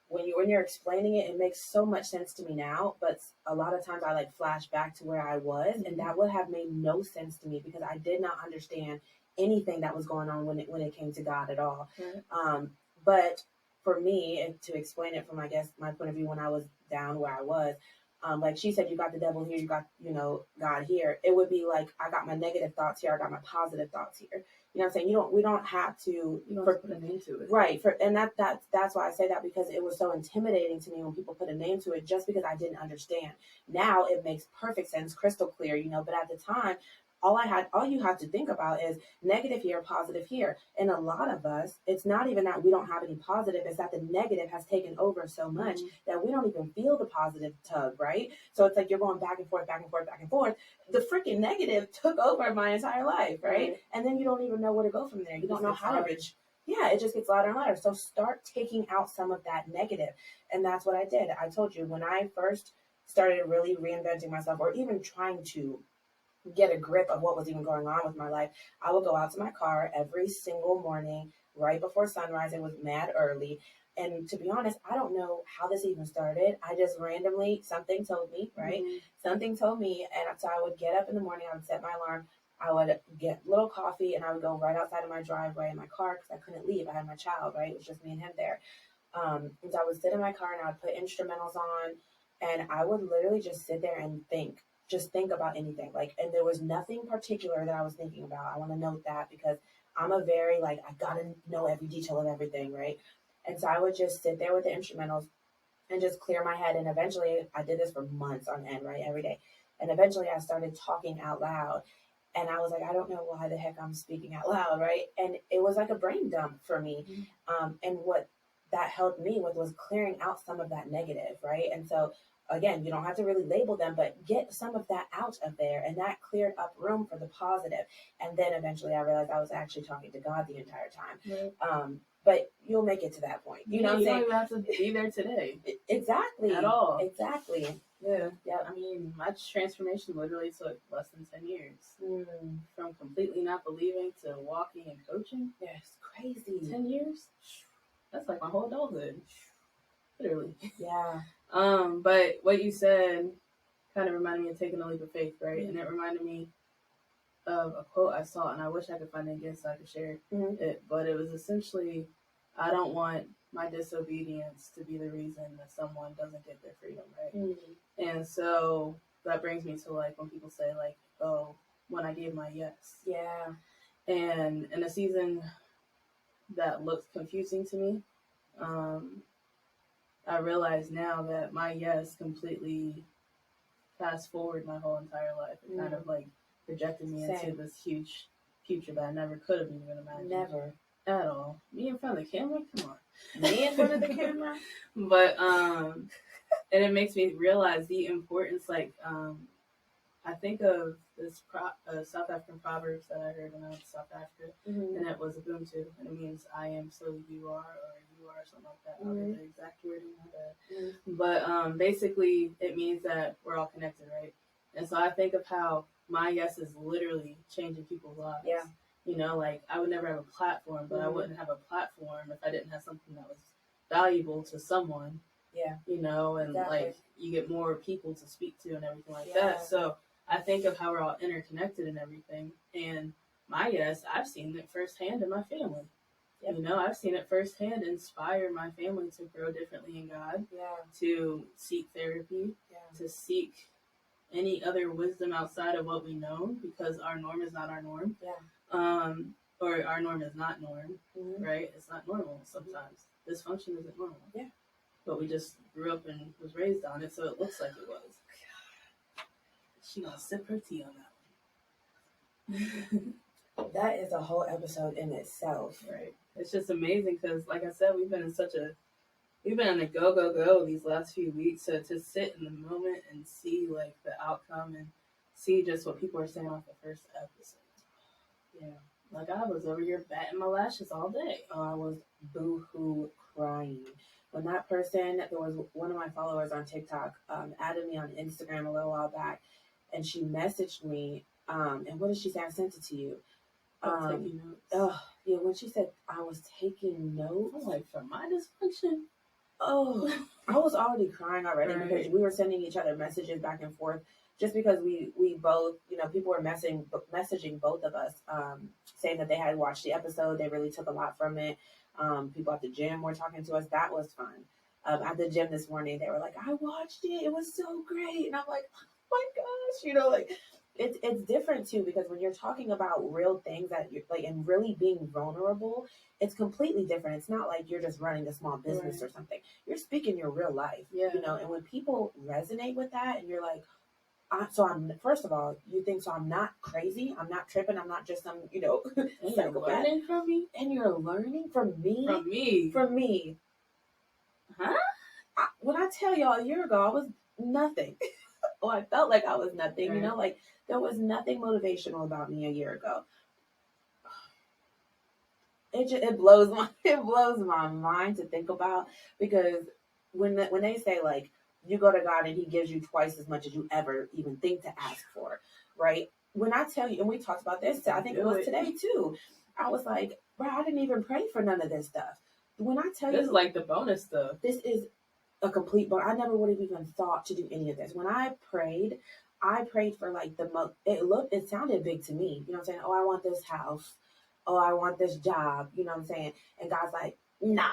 when you're explaining it, it makes so much sense to me now. But a lot of times I flash back to where I was, and that would have made no sense to me because I did not understand anything that was going on when it came to God at all. But for me, and to explain it from, I guess, my point of view when I was down where I was, like she said, you got the devil here, you got, God here. It would be like, I got my negative thoughts here, I got my positive thoughts here. You know what I'm saying? We don't have to put a name to it. Right. And that's why I say that, because it was so intimidating to me when people put a name to it, just because I didn't understand. Now it makes perfect sense, crystal clear, but at the time, all you have to think about is negative here, positive here. And a lot of us, it's not even that we don't have any positive, it's that the negative has taken over so much that we don't even feel the positive tug, right? So it's like you're going back and forth, back and forth, back and forth. The freaking negative took over my entire life, right? And then you don't even know where to go from there. You don't know how to reach. Yeah, it just gets louder and louder. So start taking out some of that negative. And that's what I did. I told you, when I first started really reinventing myself, or even trying to get a grip of what was even going on with my life, I would go out to my car every single morning right before sunrise. It was mad early. And to be honest, I don't know how this even started. I just randomly, something told me, right? Something told me. And so I would get up in the morning, I would set my alarm, I would get a little coffee, and I would go right outside of my driveway in my car because I couldn't leave. I had my child, right? It was just me and him there. And so I would sit in my car and I would put instrumentals on, and I would literally just sit there and just think about anything. Like, and there was nothing particular that I was thinking about. I want to note that because I'm a very, like, I gotta know every detail of everything, right? And so I would just sit there with the instrumentals and just clear my head. And eventually, I did this for months on end, right? Every day. And eventually I started talking out loud. And I was like, I don't know why the heck I'm speaking out loud, right? And it was like a brain dump for me. And what that helped me with was clearing out some of that negative, right? And so, again, you don't have to really label them, but get some of that out of there. And that cleared up room for the positive. And then eventually I realized I was actually talking to God the entire time. But you'll make it to that point. You know what I'm saying? You don't even have to be there today. Exactly. At all. Exactly. Yeah. I mean, my transformation literally took less than 10 years. From completely not believing to walking and coaching. Yeah, it's crazy. 10 years? That's like my whole adulthood. Literally. Yeah. But what you said kind of reminded me of taking a leap of faith, right? And it reminded me of a quote I saw, and I wish I could find it again so I could share it. But it was essentially, I don't want my disobedience to be the reason that someone doesn't get their freedom, right? And so that brings me to, like, when people say, like, oh, when I gave my yes. Yeah. And in a season that looked confusing to me, I realize now that my yes completely fast forward my whole entire life. It kind of like projected me into this huge future that I never could have even imagined. Never. At all. Me in front of the camera? Come on. Me in front of the camera? But, and it makes me realize the importance, like, I think of this South African proverbs that I heard when I was in South Africa, and it was Ubuntu, and it means I am so you are, or you are, something like that. I'll get the exact wording of that. But basically, it means that we're all connected, right? And so I think of how my yes is literally changing people's lives. Yeah. You know, like, I would never have a platform, but I wouldn't have a platform if I didn't have something that was valuable to someone. Yeah. You know, and like, you get more people to speak to and everything like that. So I think of how we're all interconnected and everything. And my yes, I've seen it firsthand in my family. Yep. You know, I've seen it firsthand inspire my family to grow differently in God, to seek therapy, to seek any other wisdom outside of what we know, because our norm is not our norm. Or our norm is not norm, right? It's not normal sometimes. Dysfunction isn't normal. Yeah. But we just grew up and was raised on it, so it looks like it was. She gonna sip her tea on that one. That is a whole episode in itself. Right. It's just amazing because, like I said, we've been in a go these last few weeks. So to sit in the moment and see, like, the outcome and see just what people are saying off the first episode. Yeah. Like, I was over here batting my lashes all day. I was boo-hoo crying. When that person, there was one of my followers on TikTok, added me on Instagram a little while back, and she messaged me, and what did she say? I sent it to you. Taking notes. Yeah, when she said I was taking notes. I'm like, from my dysfunction? Oh, I was already crying already because we were sending each other messages back and forth just because we both, you know, people were messaging both of us, saying that they had watched the episode. They really took a lot from it. People at the gym were talking to us. That was fun. At the gym this morning, they were like, I watched it. It was so great. And I'm like, oh my gosh, you know, like, it's different too, because when you're talking about real things that you're like, and really being vulnerable, it's completely different. It's not like you're just running a small business or something. You're speaking your real life, you know, and when people resonate with that and you're like, I'm first of all, you think so? I'm not crazy. I'm not tripping. I'm not just some, And you're psychopath. learning from me? And you're learning from me? From me. From me. Huh? When I tell y'all a year ago, I was nothing. Or I felt like I was nothing. Right. Like there was nothing motivational about me a year ago. It blows my mind to think about, because when they say like you go to God and He gives you twice as much as you ever even think to ask for, right? When I tell you, and we talked about this, I think it was today too. I was like, bro, I didn't even pray for none of this stuff. When I tell you, this is like the bonus stuff. This is a complete bonus. I never would have even thought to do any of this. When I prayed for like the most. It sounded big to me. You know what I'm saying? Oh, I want this house. Oh, I want this job. You know what I'm saying? And God's like, nah,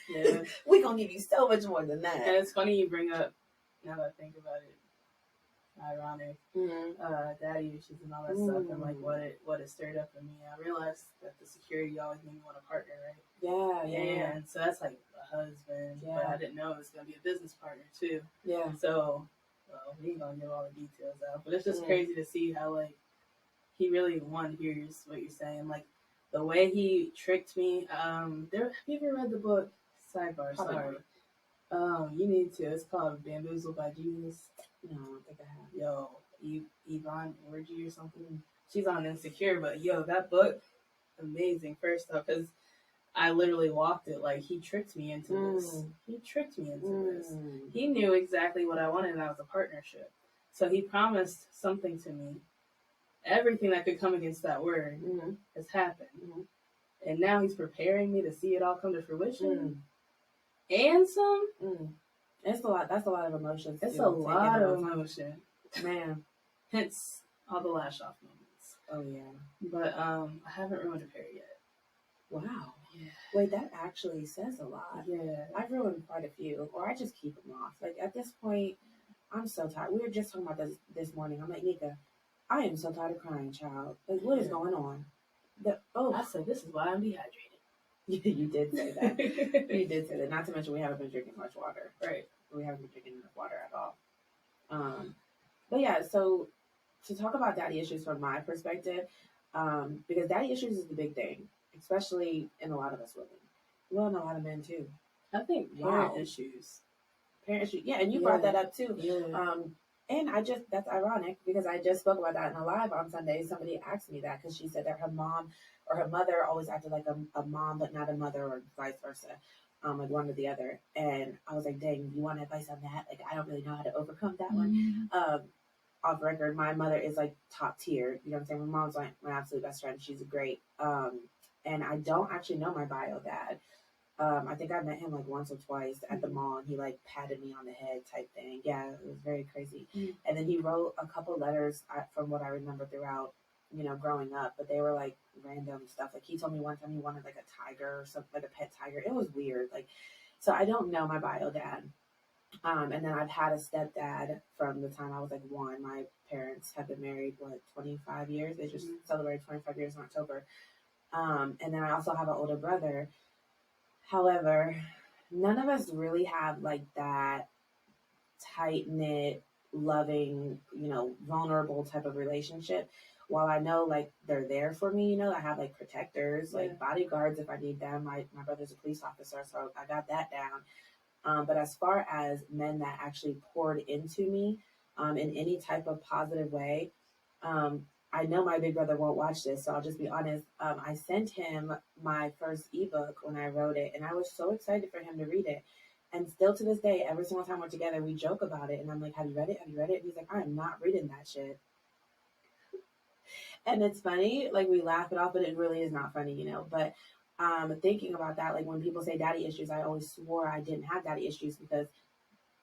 yeah, we gonna give you so much more than that. And it's funny you bring up, now that I think about it, ironic, daddy issues and all that stuff, and like what it stirred up in me. I realized that the security always made me want a partner, right? Yeah. And so that's like a husband, but I didn't know it was gonna be a business partner too. Yeah. So, we ain't gonna give all the details out, but it's just crazy to see how like he really hears what you're saying, like the way he tricked me. Have you ever read the book? Sidebar, sorry. You need to. It's called Bamboozled by Jesus. No, I don't think I have. Yo, Yvonne Orgy or something. She's on Insecure, but yo, that book, amazing. First off, because I literally walked it. Like, he tricked me into this. He tricked me into this. He knew exactly what I wanted, and that was a partnership. So he promised something to me. Everything that could come against that word has happened. And now he's preparing me to see it all come to fruition. And some. It's a lot. That's a lot of emotions. It's a lot of emotion. Man. Hence all the lash off moments. Oh, yeah. But I haven't ruined a pair yet. Wow. Yeah. Wait, that actually says a lot. Yeah. I've ruined quite a few, or I just keep them off. Like, at this point, I'm so tired. We were just talking about this morning. I'm like, Nika, I am so tired of crying, child. Like, what is going on? I said, this is why I'm dehydrated. You did say that. You did say that. Not to mention, we haven't been drinking much water. Right. We haven't been drinking enough water at all. But yeah, so to talk about daddy issues from my perspective, because daddy issues is the big thing, especially in a lot of us women. Well, in a lot of men too. I think parent issues. Parent issues. Yeah, and you brought that up too. Yeah. And that's ironic because I just spoke about that in a live on Sunday. Somebody asked me that because she said that her mom or her mother always acted like a mom, but not a mother, or vice versa. Like one or the other. And I was like, dang, you want advice on that? Like, I don't really know how to overcome that one. Off record, my mother is like top tier. You know what I'm saying? My mom's like my absolute best friend. She's great. And I don't actually know my bio dad. I think I met him like once or twice at the mall, and he like patted me on the head type thing. Yeah, it was very crazy. And then he wrote a couple letters from what I remember throughout, growing up, but they were like random stuff. Like he told me one time he wanted like a tiger or something, like a pet tiger. It was weird. Like, so I don't know my bio dad. And then I've had a stepdad from the time I was like 1. My parents have been married, 25 years? They just celebrated 25 years in October. And then I also have an older brother. However, none of us really have like that tight-knit, loving, vulnerable type of relationship. While I know like they're there for me, I have like protectors, like bodyguards if I need them. My brother's a police officer, so I got that down. But as far as men that actually poured into me in any type of positive way, I know my big brother won't watch this, so I'll just be honest. I sent him my first ebook when I wrote it, and I was so excited for him to read it. And still to this day, every single time we're together, we joke about it. And I'm like, have you read it? Have you read it? And he's like, I am not reading that shit. And it's funny, like we laugh it off, but it really is not funny, But thinking about that, like when people say daddy issues, I always swore I didn't have daddy issues because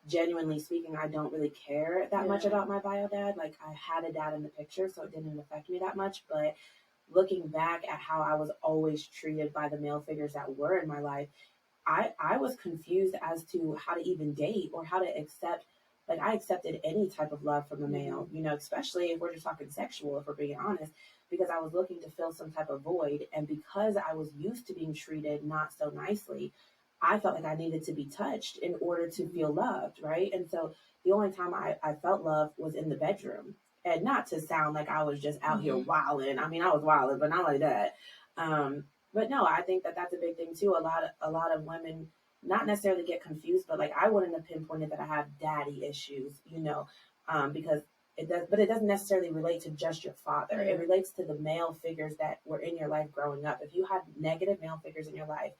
genuinely speaking, I don't really care that much about my bio dad. Like I had a dad in the picture, so it didn't affect me that much. But looking back at how I was always treated by the male figures that were in my life, I was confused as to how to even date or how to accept. Like I accepted any type of love from a male, especially if we're just talking sexual, if we're being honest, because I was looking to fill some type of void. And because I was used to being treated not so nicely, I felt like I needed to be touched in order to feel loved, right? And so the only time I felt love was in the bedroom. And not to sound like I was just out here wilding. I mean, I was wilding, but not like that. But no, I think that that's a big thing too. A lot of women not necessarily get confused, but like I wouldn't have pinpointed that I have daddy issues, because it does, but it doesn't necessarily relate to just your father. Yeah. It relates to the male figures that were in your life growing up. If you had negative male figures in your life,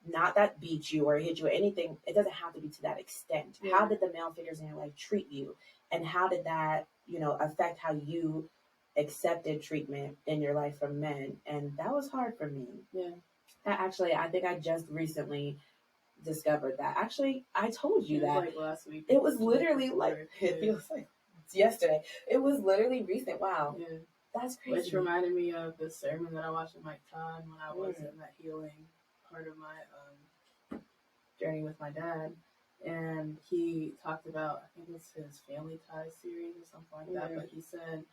not that beat you or hit you or anything, it doesn't have to be to that extent. Yeah. How did the male figures in your life treat you? And how did that, affect how you accepted treatment in your life from men? And that was hard for me. Yeah. I think I just recently discovered that. Actually, I told you that. Like last week. It was literally like, it feels like it's yesterday. It was literally recent. Wow. Yeah. That's crazy. Which reminded me of the sermon that I watched with Mike Todd when I was in that healing part of my journey with my dad. And he talked about, I think it's his Family Ties series or something like that, but he said,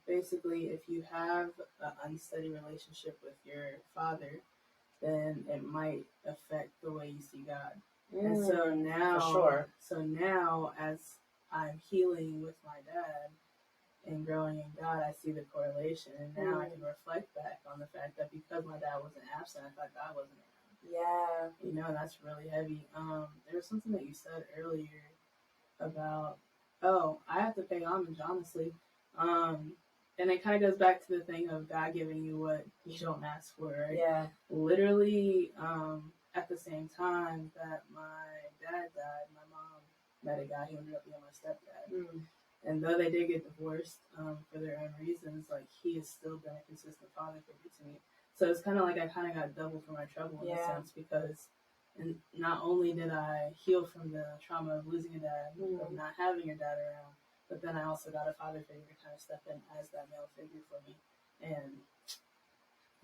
basically, if you have an unsteady relationship with your father, then it might affect the way you see God. And so now, for sure. So now, as I'm healing with my dad and growing in God, I see the correlation, and now I can reflect back on the fact that because my dad wasn't absent, I thought God wasn't around. Yeah. That's really heavy. There was something that you said earlier about, I have to pay homage, honestly. And it kind of goes back to the thing of God giving you what you don't ask for, right? Yeah. Literally, at the same time that my dad died, my mom met a guy who ended up being my stepdad. And though they did get divorced for their own reasons, like, he has still been a consistent father figure to me. So it's kind of like I kind of got double for my trouble in a sense, because and not only did I heal from the trauma of losing a dad, of not having a dad around, but then I also got a father figure to kind of step in as that male figure for me. And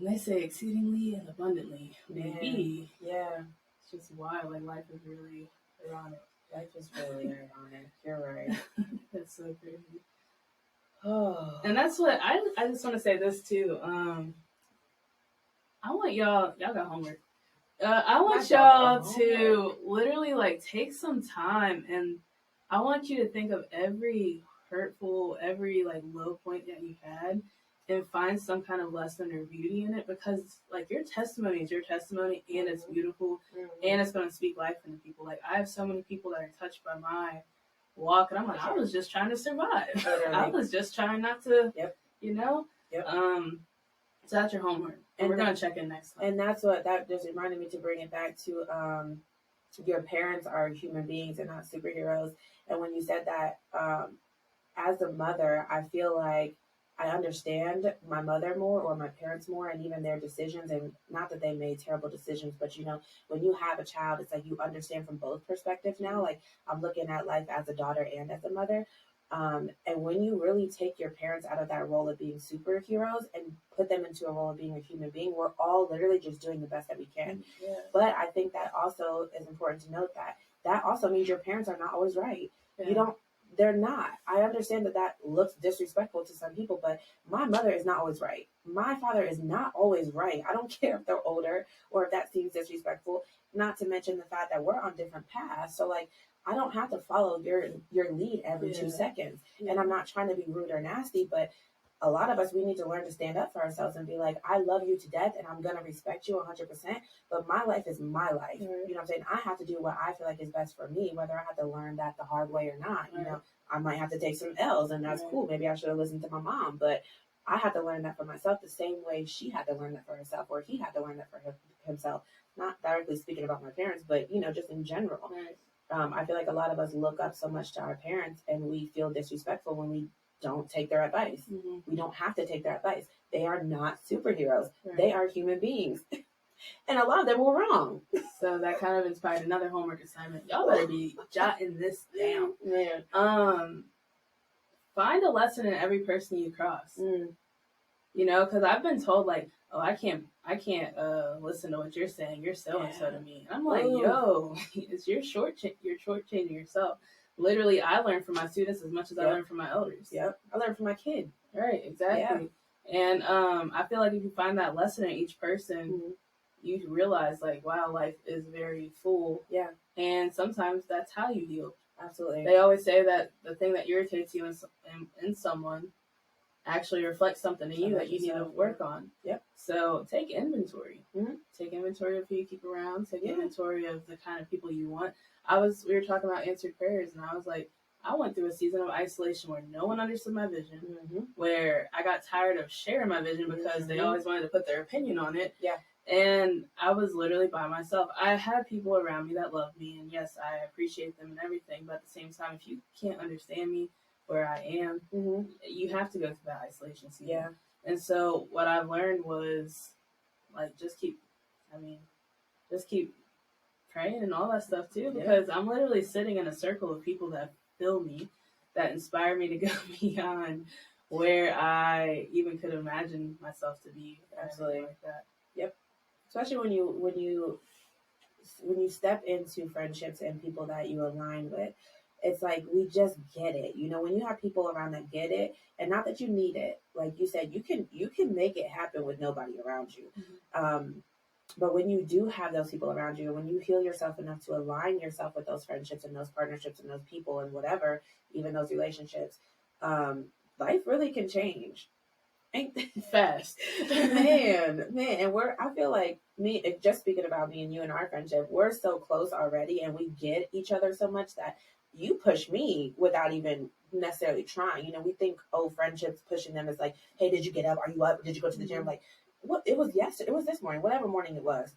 they say exceedingly and abundantly, maybe. Yeah. It's just wild. Like, life is really ironic. Life is really ironic. You're right. It's so crazy. Oh. And that's what I just want to say this too. I want y'all got homework. I want y'all to literally like take some time, and I want you to think of every hurtful, every like low point that you had, and find some kind of lesson or beauty in it, because like your testimony is your testimony, and it's beautiful, and it's going to speak life into people. Like, I have so many people that are touched by my walk, and I'm like, I was just trying to survive. I was just trying not to, So that's your homework. And we're going to check in next time. And that's what that just reminded me, to bring it back to your parents are human beings and not superheroes. And when you said that, as a mother, I feel like I understand my mother more, or my parents more, and even their decisions. And not that they made terrible decisions, but when you have a child, it's like you understand from both perspectives now. Like, I'm looking at life as a daughter and as a mother. And when you really take your parents out of that role of being superheroes and put them into a role of being a human being, we're all literally just doing the best that we can. Yeah. But I think that also is important to note that also means your parents are not always right. Yeah. They're not. I understand that looks disrespectful to some people, but my mother is not always right. My father is not always right. I don't care if they're older or if that seems disrespectful, not to mention the fact that we're on different paths. So, like, I don't have to follow your lead every 2 seconds. Yeah. And I'm not trying to be rude or nasty, but a lot of us, we need to learn to stand up for ourselves and be like, I love you to death and I'm going to respect you 100%, but my life is my life. You know what I'm saying? I have to do what I feel like is best for me, whether I have to learn that the hard way or not. You know, I might have to take some L's, and that's cool. Maybe I should have listened to my mom, but I had to learn that for myself the same way she had to learn that for herself, or he had to learn that for himself. Not directly speaking about my parents, but, just in general. I feel like a lot of us look up so much to our parents, and we feel disrespectful when we don't take their advice. We don't have to take their advice. They are not superheroes. They are human beings. And a lot of them were wrong. So that kind of inspired another homework assignment. Y'all better be jotting this down. Man. Find a lesson in every person you cross. Because I've been told, like, oh, I can't listen to what you're saying. You're so and so to me. And I'm like, yo, it's you're shortchanging yourself. Literally, I learn from my students as much as I learn from my elders. I learn from my kid. Right, exactly. And I feel like if you find that lesson in each person, you realize like, wow, life is very full. Yeah. And sometimes that's how you heal. Absolutely. They always say that the thing that irritates you in someone actually reflects something in you that you need to work on. Yep. So take inventory. Mm-hmm. Take inventory of who you keep around. Take Yeah. inventory of the kind of people you want. We were talking about answered prayers, and I was like, I went through a season of isolation where no one understood my vision, where I got tired of sharing my vision because they always wanted to put their opinion on it. Yeah. And I was literally by myself. I had people around me that loved me, and yes, I appreciate them and everything. But at the same time, if you can't understand me where I am, you have to go through that isolation season. Yeah. And so what I've learned was, like, just keep praying and all that stuff too, because I'm literally sitting in a circle of people that fill me, that inspire me to go beyond where I even could imagine myself to be. Absolutely. Like that. Yep. Especially when you step into friendships and people that you align with, it's like we just get it. You know, when you have people around that get it, and not that you need it, like you said, you can make it happen with nobody around you. But when you do have those people around you, when you heal yourself enough to align yourself with those friendships and those partnerships and those people and whatever, even those relationships, life really can change. Ain't fast. man. And I feel like just speaking about me and you and our friendship, we're so close already and we get each other so much that you push me without even necessarily trying. You know, we think, friendships pushing them is like, hey, did you get up? Are you up? Did you go to the gym? Like, what? It was yesterday. It was this morning, whatever morning it was.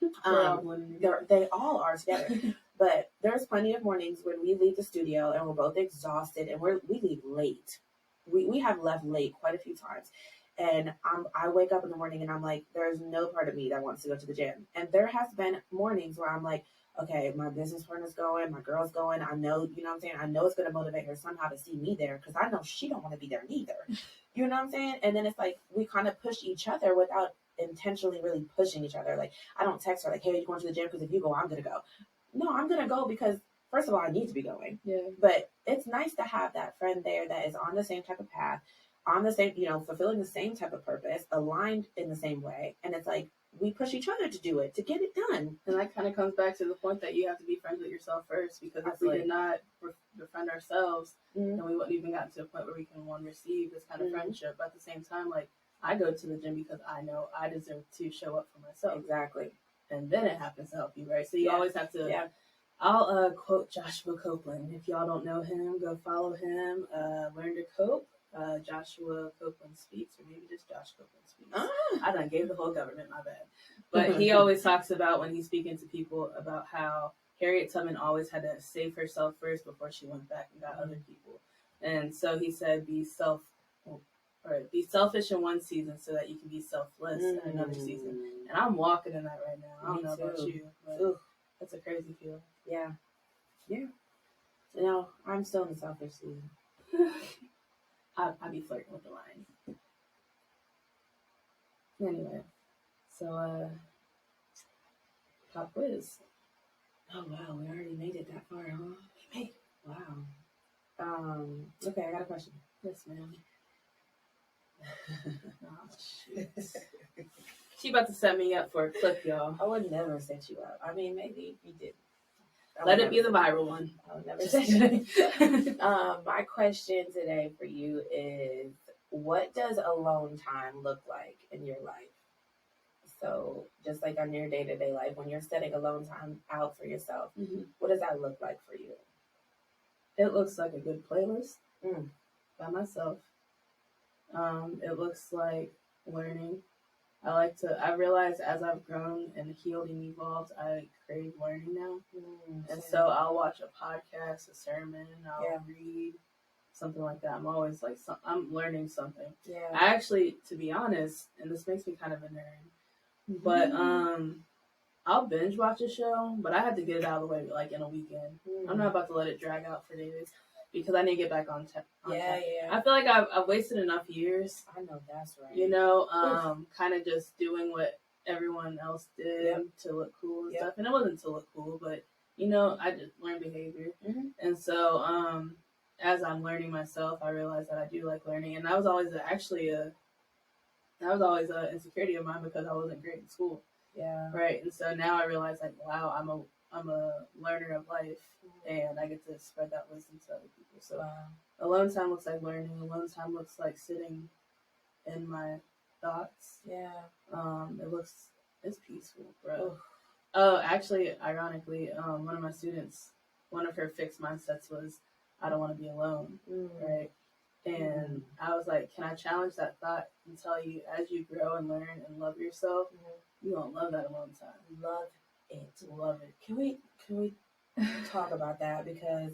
They all are together. But there's plenty of mornings when we leave the studio and we're both exhausted and we leave late. We have left late quite a few times. And I wake up in the morning and I'm like, there's no part of me that wants to go to the gym. And there has been mornings where I'm like, okay, my business partner's going, my girl's going. I know, you know what I'm saying? I know it's going to motivate her somehow to see me there because I know she don't want to be there neither. You know what I'm saying? And then it's like we kind of push each other without intentionally really pushing each other. Like, I don't text her like, hey, are you going to the gym? Because if you go, I'm going to go. No, I'm going to go because, first of all, I need to be going. Yeah. But it's nice to have that friend there that is on the same type of path, on the same, fulfilling the same type of purpose, aligned in the same way. And it's like, we push each other to do it, to get it done. And that kind of comes back to the point that you have to be friends with yourself first, because if we did not befriend ourselves, then we wouldn't even gotten to a point where we can receive this kind of friendship. But at the same time, like, I go to the gym because I know I deserve to show up for myself. Exactly. And then it happens to help you, right? So you always have to. Yeah. I'll quote Joshua Copeland. If y'all don't know him, go follow him. Learn to cope. Joshua Copeland Speaks, or maybe just Josh Copeland Speaks. I done gave the whole government, my bad. But he always talks about, when he's speaking to people, about how Harriet Tubman always had to save herself first before she went back and got other people. And so he said, be selfish in one season so that you can be selfless in another season. And I'm walking in that right now. I don't know about you, but that's a crazy feeling. Yeah. Yeah. No, I'm still in the selfish season. I be flirting with the line. Anyway, so pop quiz. Oh wow, we already made it that far, huh? We made it. Wow. Okay, I got a question. Yes, ma'am. Oh shit. She about to set me up for a clip, y'all. I would never set you up. I mean, maybe if you did. Let it be the viral one. I would never set you up. My question today for you is, what does alone time look like in your life? So just like on your day-to-day life, when you're setting alone time out for yourself, what does that look like for you? It looks like a good playlist by myself. It looks like learning. I realize as I've grown and healed and evolved, I crave learning now. And so I'll watch a podcast, a sermon, I'll read, something like that. I'm always like, I'm learning something. Yeah. I actually, to be honest, and this makes me kind of a nerd, but I'll binge watch a show, but I had to get it out of the way like in a weekend. I'm not about to let it drag out for days because I need to get back on track. Yeah. I feel like I've wasted enough years. I know that's right. You know, kind of just doing what everyone else did to look cool and stuff. And it wasn't to look cool, but you know, I just learned behavior. And so, as I'm learning myself, I realized that I do like learning, and that was always an insecurity of mine because I wasn't great in school. Yeah. Right. And so now I realize, like, wow, I'm a learner of life, and I get to spread that wisdom to other people. So alone time looks like learning. Alone time looks like sitting in my thoughts. Yeah. It's peaceful, bro. Oh, actually, ironically, one of my students, one of her fixed mindsets was, I don't want to be alone, right? And I was like, can I challenge that thought and tell you, as you grow and learn and love yourself, you gonna love that alone time. Love it. Love it. Can we talk about that? Because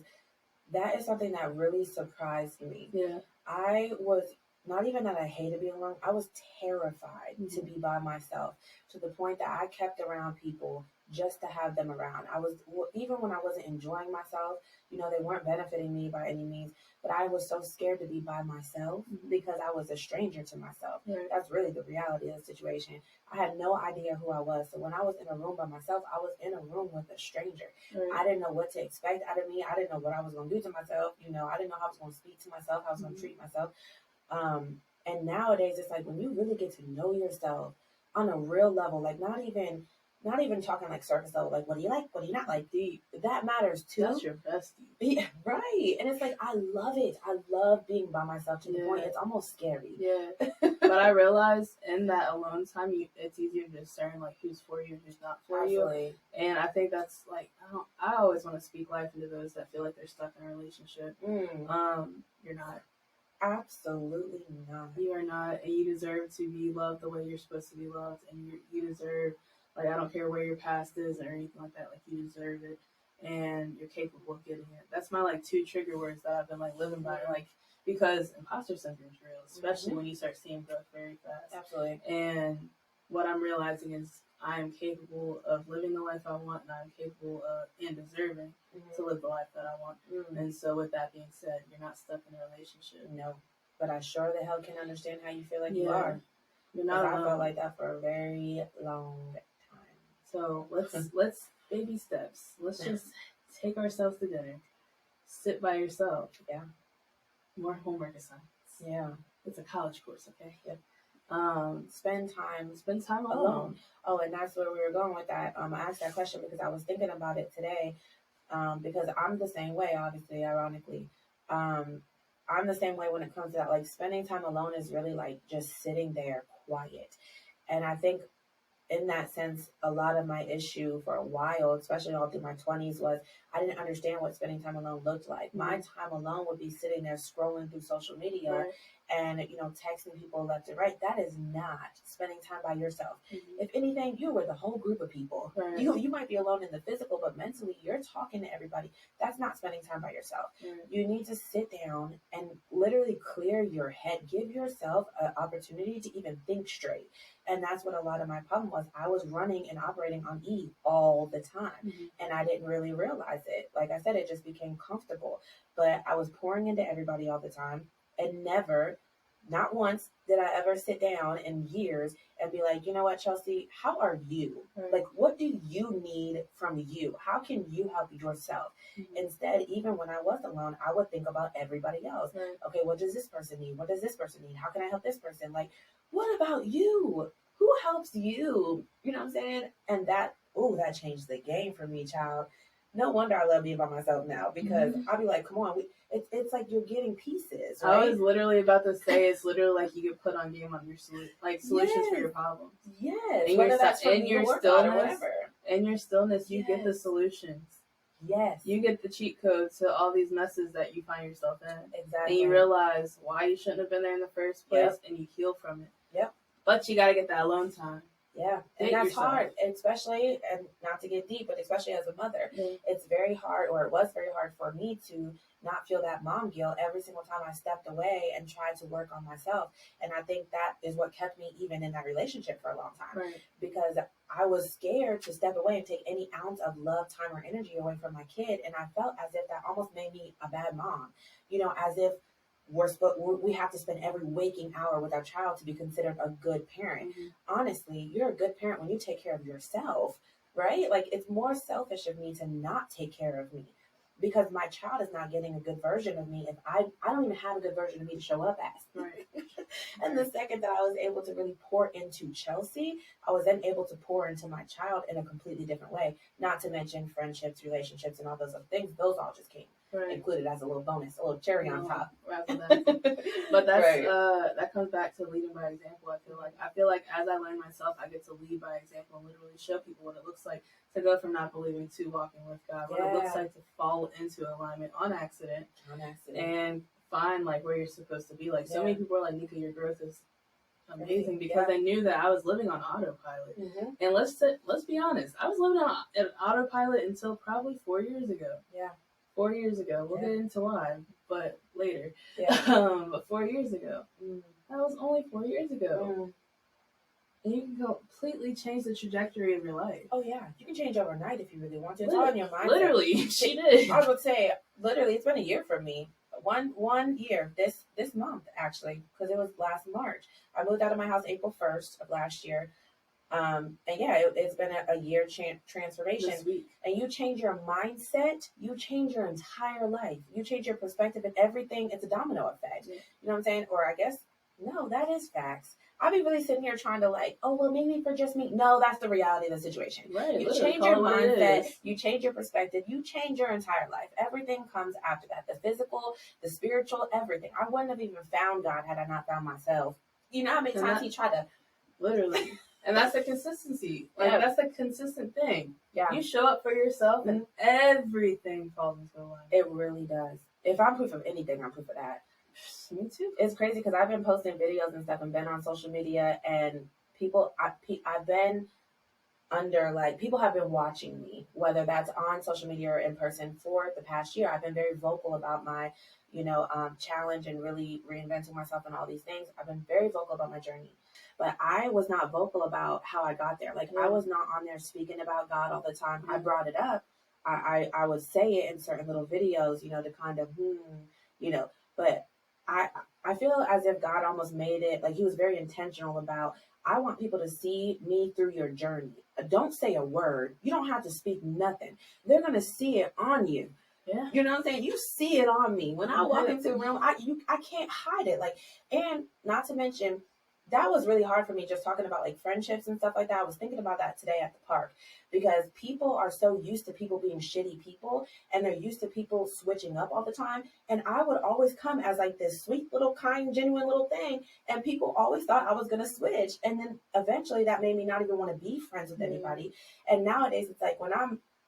that is something that really surprised me. Yeah. I was not even that I hated being alone. I was terrified to be by myself, to the point that I kept around people just to have them around. I was, even when I wasn't enjoying myself, you know, they weren't benefiting me by any means, but I was so scared to be by myself because I was a stranger to myself. Right. That's really the reality of the situation. I had no idea who I was. So when I was in a room by myself, I was in a room with a stranger. Right. I didn't know what to expect out of me. I didn't know what I was going to do to myself. You know, I didn't know how I was going to speak to myself, how I was going to treat myself. And nowadays it's like, when you really get to know yourself on a real level, like not even talking like surface level, like what do you like, what do you not like, deep, that matters too. That's your bestie. Yeah, right. And it's like, I love it. I love being by myself to the point it's almost scary. Yeah. But I realized in that alone time, it's easier to discern like who's for you and who's not for you. And I think that's like, I always want to speak life into those that feel like they're stuck in a relationship. You're not. Absolutely not. You are not, and you deserve to be loved the way you're supposed to be loved, and you deserve, like, I don't care where your past is or anything like that, like, you deserve it, and you're capable of getting it. That's my, like, 2 trigger words that I've been, like, living by, like, because imposter syndrome is real, especially when you start seeing growth very fast. Absolutely. And what I'm realizing is I am capable of living the life I want, and I'm capable of and deserving to live the life that I want. And so with that being said, you're not stuck in a relationship. No. But I sure the hell can understand how you feel like you are. You're not alone. I felt like that for a very long time. So let's baby steps. Let's just take ourselves to dinner. Sit by yourself. Yeah. More homework assignments. Yeah. It's a college course, okay? Yep. Spend time alone. Oh, and that's where we were going with that. I asked that question because I was thinking about it today. Because I'm the same way, obviously, ironically. I'm the same way when it comes to that. Like, spending time alone is really like just sitting there quiet. And I think in that sense, a lot of my issue for a while, especially all through my 20s, was I didn't understand what spending time alone looked like. My time alone would be sitting there scrolling through social media and, you know, texting people left and right. That is not spending time by yourself. If anything, you're with a whole group of people. You might be alone in the physical, but mentally you're talking to everybody. That's not spending time by yourself. You need to sit down and literally clear your head. Give yourself an opportunity to even think straight. And that's what a lot of my problem was. I was running and operating on E all the time. And I didn't really realize it. Like I said, it just became comfortable. But I was pouring into everybody all the time. And not once did I ever sit down in years and be like, you know what, Chelsea, how are you? Like, what do you need from you? How can you help yourself? Instead, even when I was alone, I would think about everybody else. Okay, what does this person need? What does this person need? How can I help this person? Like, what about you? Who helps you? You know what I'm saying? And that changed the game for me, child. No wonder I love being by myself now, because I'll be like, come on, it's like you're getting pieces, right? I was literally about to say, it's literally like you could put on game on your solutions for your problems. Yes. And whether that's in your stillness, in your stillness, you get the solutions. Yes. You get the cheat code to all these messes that you find yourself in. Exactly. And you realize why you shouldn't have been there in the first place, and you heal from it. Yep. But you got to get that alone time. Yeah, and that's hard, especially, and not to get deep, but especially as a mother, it's very hard, or it was very hard for me to not feel that mom guilt every single time I stepped away and tried to work on myself. And I think that is what kept me even in that relationship for a long time, because I was scared to step away and take any ounce of love, time, or energy away from my kid. And I felt as if that almost made me a bad mom, you know, as if we have to spend every waking hour with our child to be considered a good parent. Honestly, you're a good parent when you take care of yourself, right? Like, it's more selfish of me to not take care of me. because my child is not getting a good version of me if I don't even have a good version of me to show up as. Right. And the second that I was able to really pour into Chelsea, I was then able to pour into my child in a completely different way. Not to mention friendships, relationships, and all those other things. Those all just came included as a little bonus, a little cherry on top. But that's that comes back to leading by example. I feel like as I learn myself, I get to lead by example and literally show people what it looks like to go from not believing to walking with God. What it looks like to fall into alignment on accident. And find like where you're supposed to be. Like so many people are like, Nika, your growth is amazing because they knew that I was living on autopilot. And let's be honest, I was living on an autopilot until probably 4 years ago. 4 years ago. We'll get into why, but later. But 4 years ago. That was only 4 years ago. And you can completely change the trajectory of your life. Oh yeah, you can change overnight if you really want to. It's all in your mind. Literally, she did. I was gonna say, literally, it's been a year for me. One year this month actually, because it was last March. I moved out of my house April 1st of last year. And yeah, it's been a year transformation. And you change your mindset, you change your entire life. You change your perspective and everything. It's a domino effect. You know what I'm saying? Or I guess, no, that is facts. I'll be really sitting here trying to like, oh, well, maybe for just me. No, that's the reality of the situation. Right. You change your mindset, you change your perspective, you change your entire life. Everything comes after that. The physical, the spiritual, everything. I wouldn't have even found God had I not found myself. You know how many times he tried to... Literally. And that's the consistency. Like, that's a consistent thing. Yeah. You show up for yourself and everything falls into line. It really does. If I'm proof of anything, I'm proof of that. Me too. It's crazy because I've been posting videos and stuff and been on social media and I've been under, like, people have been watching me, whether that's on social media or in person for the past year. I've been very vocal about my, challenge and really reinventing myself and all these things. I've been very vocal about my journey. But I was not vocal about how I got there. Like, I was not on there speaking about God all the time. I brought it up. I would say it in certain little videos, to kind of, but I feel as if God almost made it, like he was very intentional about, I want people to see me through your journey. Don't say a word. You don't have to speak nothing. They're going to see it on you. Yeah. You know what I'm saying? You see it on me. When I walk into a room, I can't hide it. Like, and not to mention, that was really hard for me just talking about like friendships and stuff like that. I was thinking about that today at the park because people are so used to people being shitty people and they're used to people switching up all the time. And I would always come as like this sweet little kind, genuine little thing. And people always thought I was going to switch. And then eventually that made me not even want to be friends with anybody. And nowadays it's like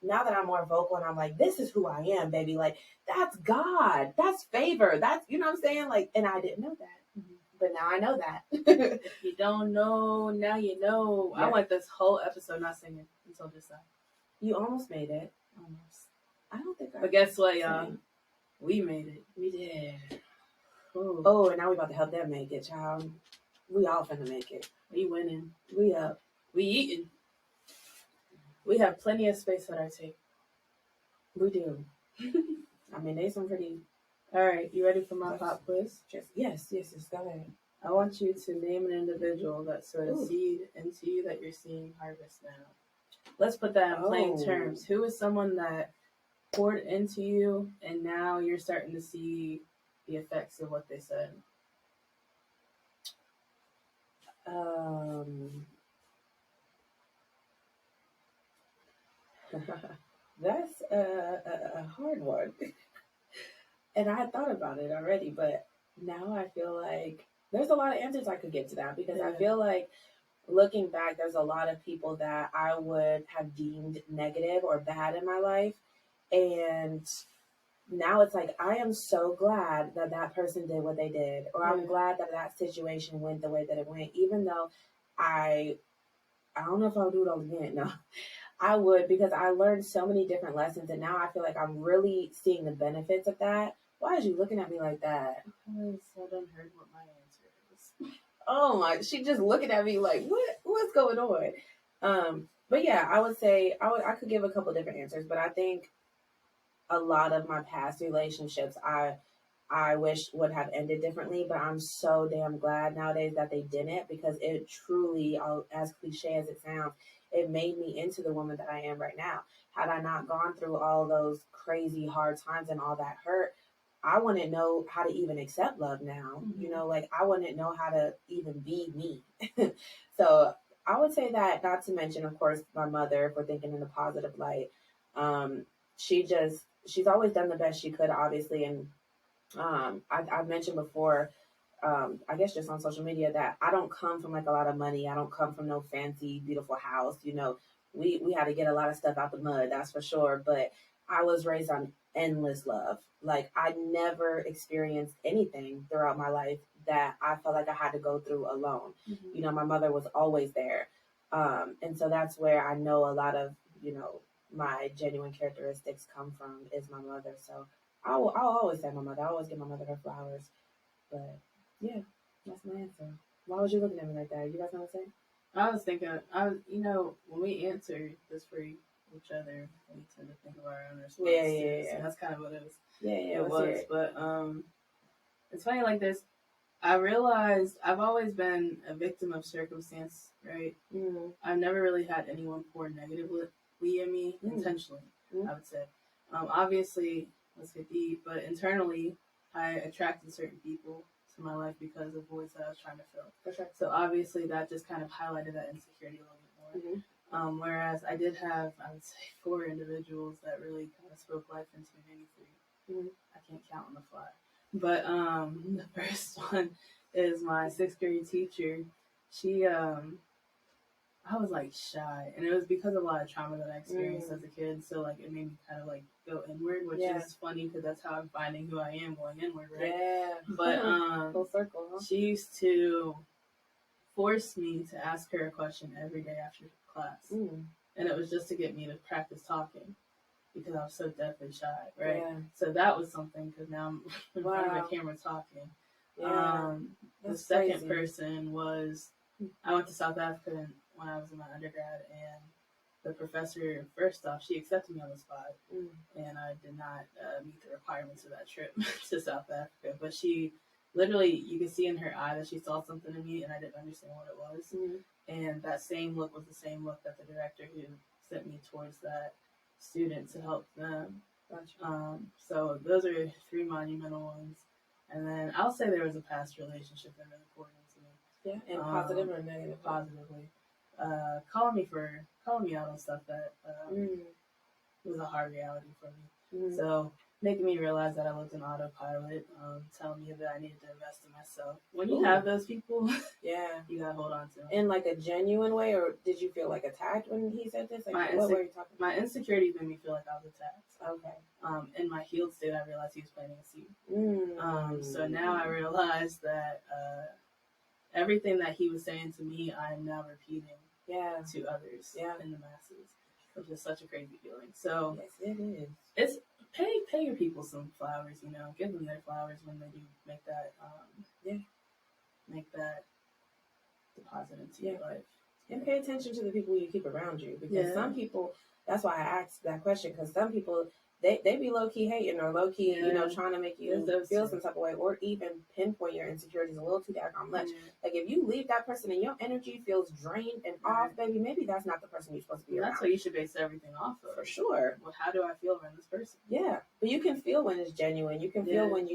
now that I'm more vocal and I'm like, this is who I am, baby. Like, that's God. That's favor. That's, you know what I'm saying? Like, and I didn't know that. But now I know that. If you don't know, now you know. Yeah. I went this whole episode not singing until just now. You almost made it. Almost. I don't think I... But guess what, y'all? We made it. We did. Ooh. Oh, and now we about to help them make it, child. We all finna make it. We winning. We up. We eating. We have plenty of space at our table. We do. I mean, they some pretty... All right, you ready for my pop quiz? Yes, go ahead. I want you to name an individual that sowed a seed into you that you're seeing harvest now. Let's put that in plain terms. Who is someone that poured into you and now you're starting to see the effects of what they said? That's a hard one. And I had thought about it already, but now I feel like there's a lot of answers I could get to that because I feel like looking back, there's a lot of people that I would have deemed negative or bad in my life. And now it's like, I am so glad that that person did what they did, or I'm glad that that situation went the way that it went, even though I don't know if I'll do it all again. No, I would, because I learned so many different lessons. And now I feel like I'm really seeing the benefits of that. Why is you looking at me like that? Because I done heard what my answer is. Oh my, she just looking at me like, what's going on? But yeah, I would say, I could give a couple different answers, but I think a lot of my past relationships, I I wish would have ended differently, but I'm so damn glad nowadays that they didn't, because it truly, as cliche as it sounds, it made me into the woman that I am right now. Had I not gone through all those crazy hard times and all that hurt, I wouldn't know how to even accept love now. Mm-hmm. You know, like I wouldn't know how to even be me. So I would say that, not to mention, of course, my mother, for thinking in the positive light. Um, she's always done the best she could, obviously. And I've mentioned before, I guess just on social media, that I don't come from like a lot of money. I don't come from no fancy, beautiful house. You know, we had to get a lot of stuff out the mud, that's for sure. But I was raised on endless love. Like I never experienced anything throughout my life that I felt like I had to go through alone. Mm-hmm. You know, my mother was always there. And so that's where I know a lot of, you know, my genuine characteristics come from, is my mother. So I'll always say my mother. I always give my mother her flowers. But yeah, that's my answer. Why was you looking at me like that? You got something to say? I was thinking, when we answer this for each other, we tend to think of our own response. Yeah. So that's kind of what it was. Yeah, it was. But it's funny. Like I realized I've always been a victim of circumstance, right? Mm-hmm. I've never really had anyone pour negatively at me intentionally. Mm-hmm. I would say, obviously, let's get deep, but internally, I attracted certain people to my life because of voids that I was trying to fill. For sure. So obviously, that just kind of highlighted that insecurity a little bit more. Mm-hmm. Whereas I did have, I would say, 4 individuals that really kind of spoke life into me, maybe 3. Mm-hmm. I can't count on the fly. But the first one is my 6th grade teacher. She, I was like shy, and it was because of a lot of trauma that I experienced as a kid. So like it made me kind of like go inward, which is funny because that's how I'm finding who I am, going inward, right? Yeah. But full circle. Huh? She used to force me to ask her a question every day after class, and it was just to get me to practice talking, because I was so deathly shy, right? Yeah. So that was something, because now I'm in front of the camera talking. Yeah. The second person was, I went to South Africa when I was in my undergrad, and the professor, first off, she accepted me on the spot, and I did not meet the requirements of that trip to South Africa. But she literally, you could see in her eye that she saw something in me, and I didn't understand what it was. And that same look was the same look that the director who sent me towards that student to help them. Gotcha. So those are 3 monumental ones. And then I'll say there was a past relationship that really poured into me. Yeah, and positive or negative? Positively. Calling me out on stuff that was a hard reality for me. So making me realize that I lived in autopilot, telling me that I needed to invest in myself. When you have those people, you gotta hold on to them. In like a genuine way, or did you feel like attacked when he said this? Like, what were you talking about? My insecurities made me feel like I was attacked. Okay. In my healed state, I realized he was planting a seed. So now I realize that everything that he was saying to me, I am now repeating to others in the masses, which is such a crazy feeling. So yes, it is. It's pay your people some flowers, give them their flowers when they do make that deposit into your life. And pay attention to the people you keep around you, because some people, that's why I asked that question, because some people, they be low-key hating, or low-key, trying to make you feel some type of way, or even pinpoint your insecurities a little too daggone much. Like, if you leave that person and your energy feels drained and off, baby, maybe that's not the person you're supposed to be around. That's what you should base everything off of. For sure. Well, how do I feel around this person? Yeah. But you can feel when it's genuine. You can feel when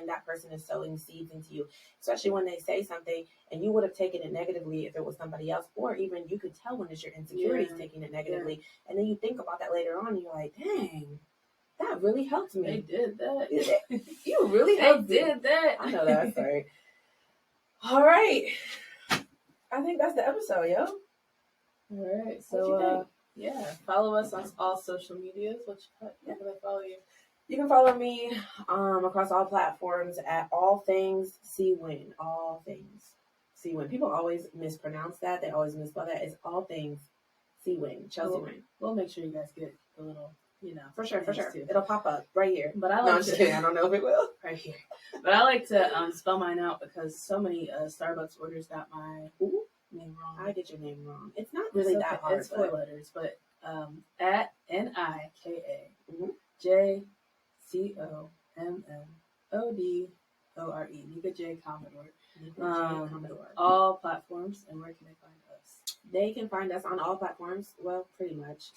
that person is sowing seeds into you, especially when they say something and you would have taken it negatively if it was somebody else, or even you could tell when it's your insecurities taking it negatively. And then you think about that later on and you're like, dang, that really helped me. They did that. You really helped me. They did that. I know that. Sorry. All right. I think that's the episode, yo. All right. So, follow us on all social medias. How can I follow you? You can follow me across all platforms at All Things C-Win. All Things C-Win. People always mispronounce that. They always misspell that. It's All Things C-Win. Chelsea Win. We'll make sure you guys get the little, For sure. Too. It'll pop up right here. But I'm just kidding. I don't know if it will. Right here. But I like to spell mine out, because so many Starbucks orders got my name wrong. I get your name wrong. It's not really that hard. It's 4 letters, but at NIKA JCOMM Odore. Nika J. Commodore. Commodore. All platforms. And where can they find us? They can find us on all platforms. Well, pretty much.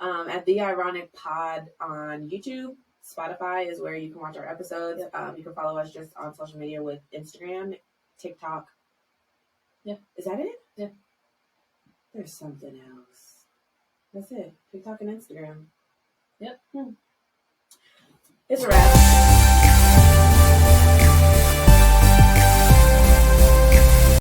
At The Ironic Pod on YouTube. Spotify is where you can watch our episodes. Yep. You can follow us just on social media with Instagram, TikTok. Yeah. Is that it? Yeah. There's something else. That's it. TikTok and Instagram. Yep. It's a wrap.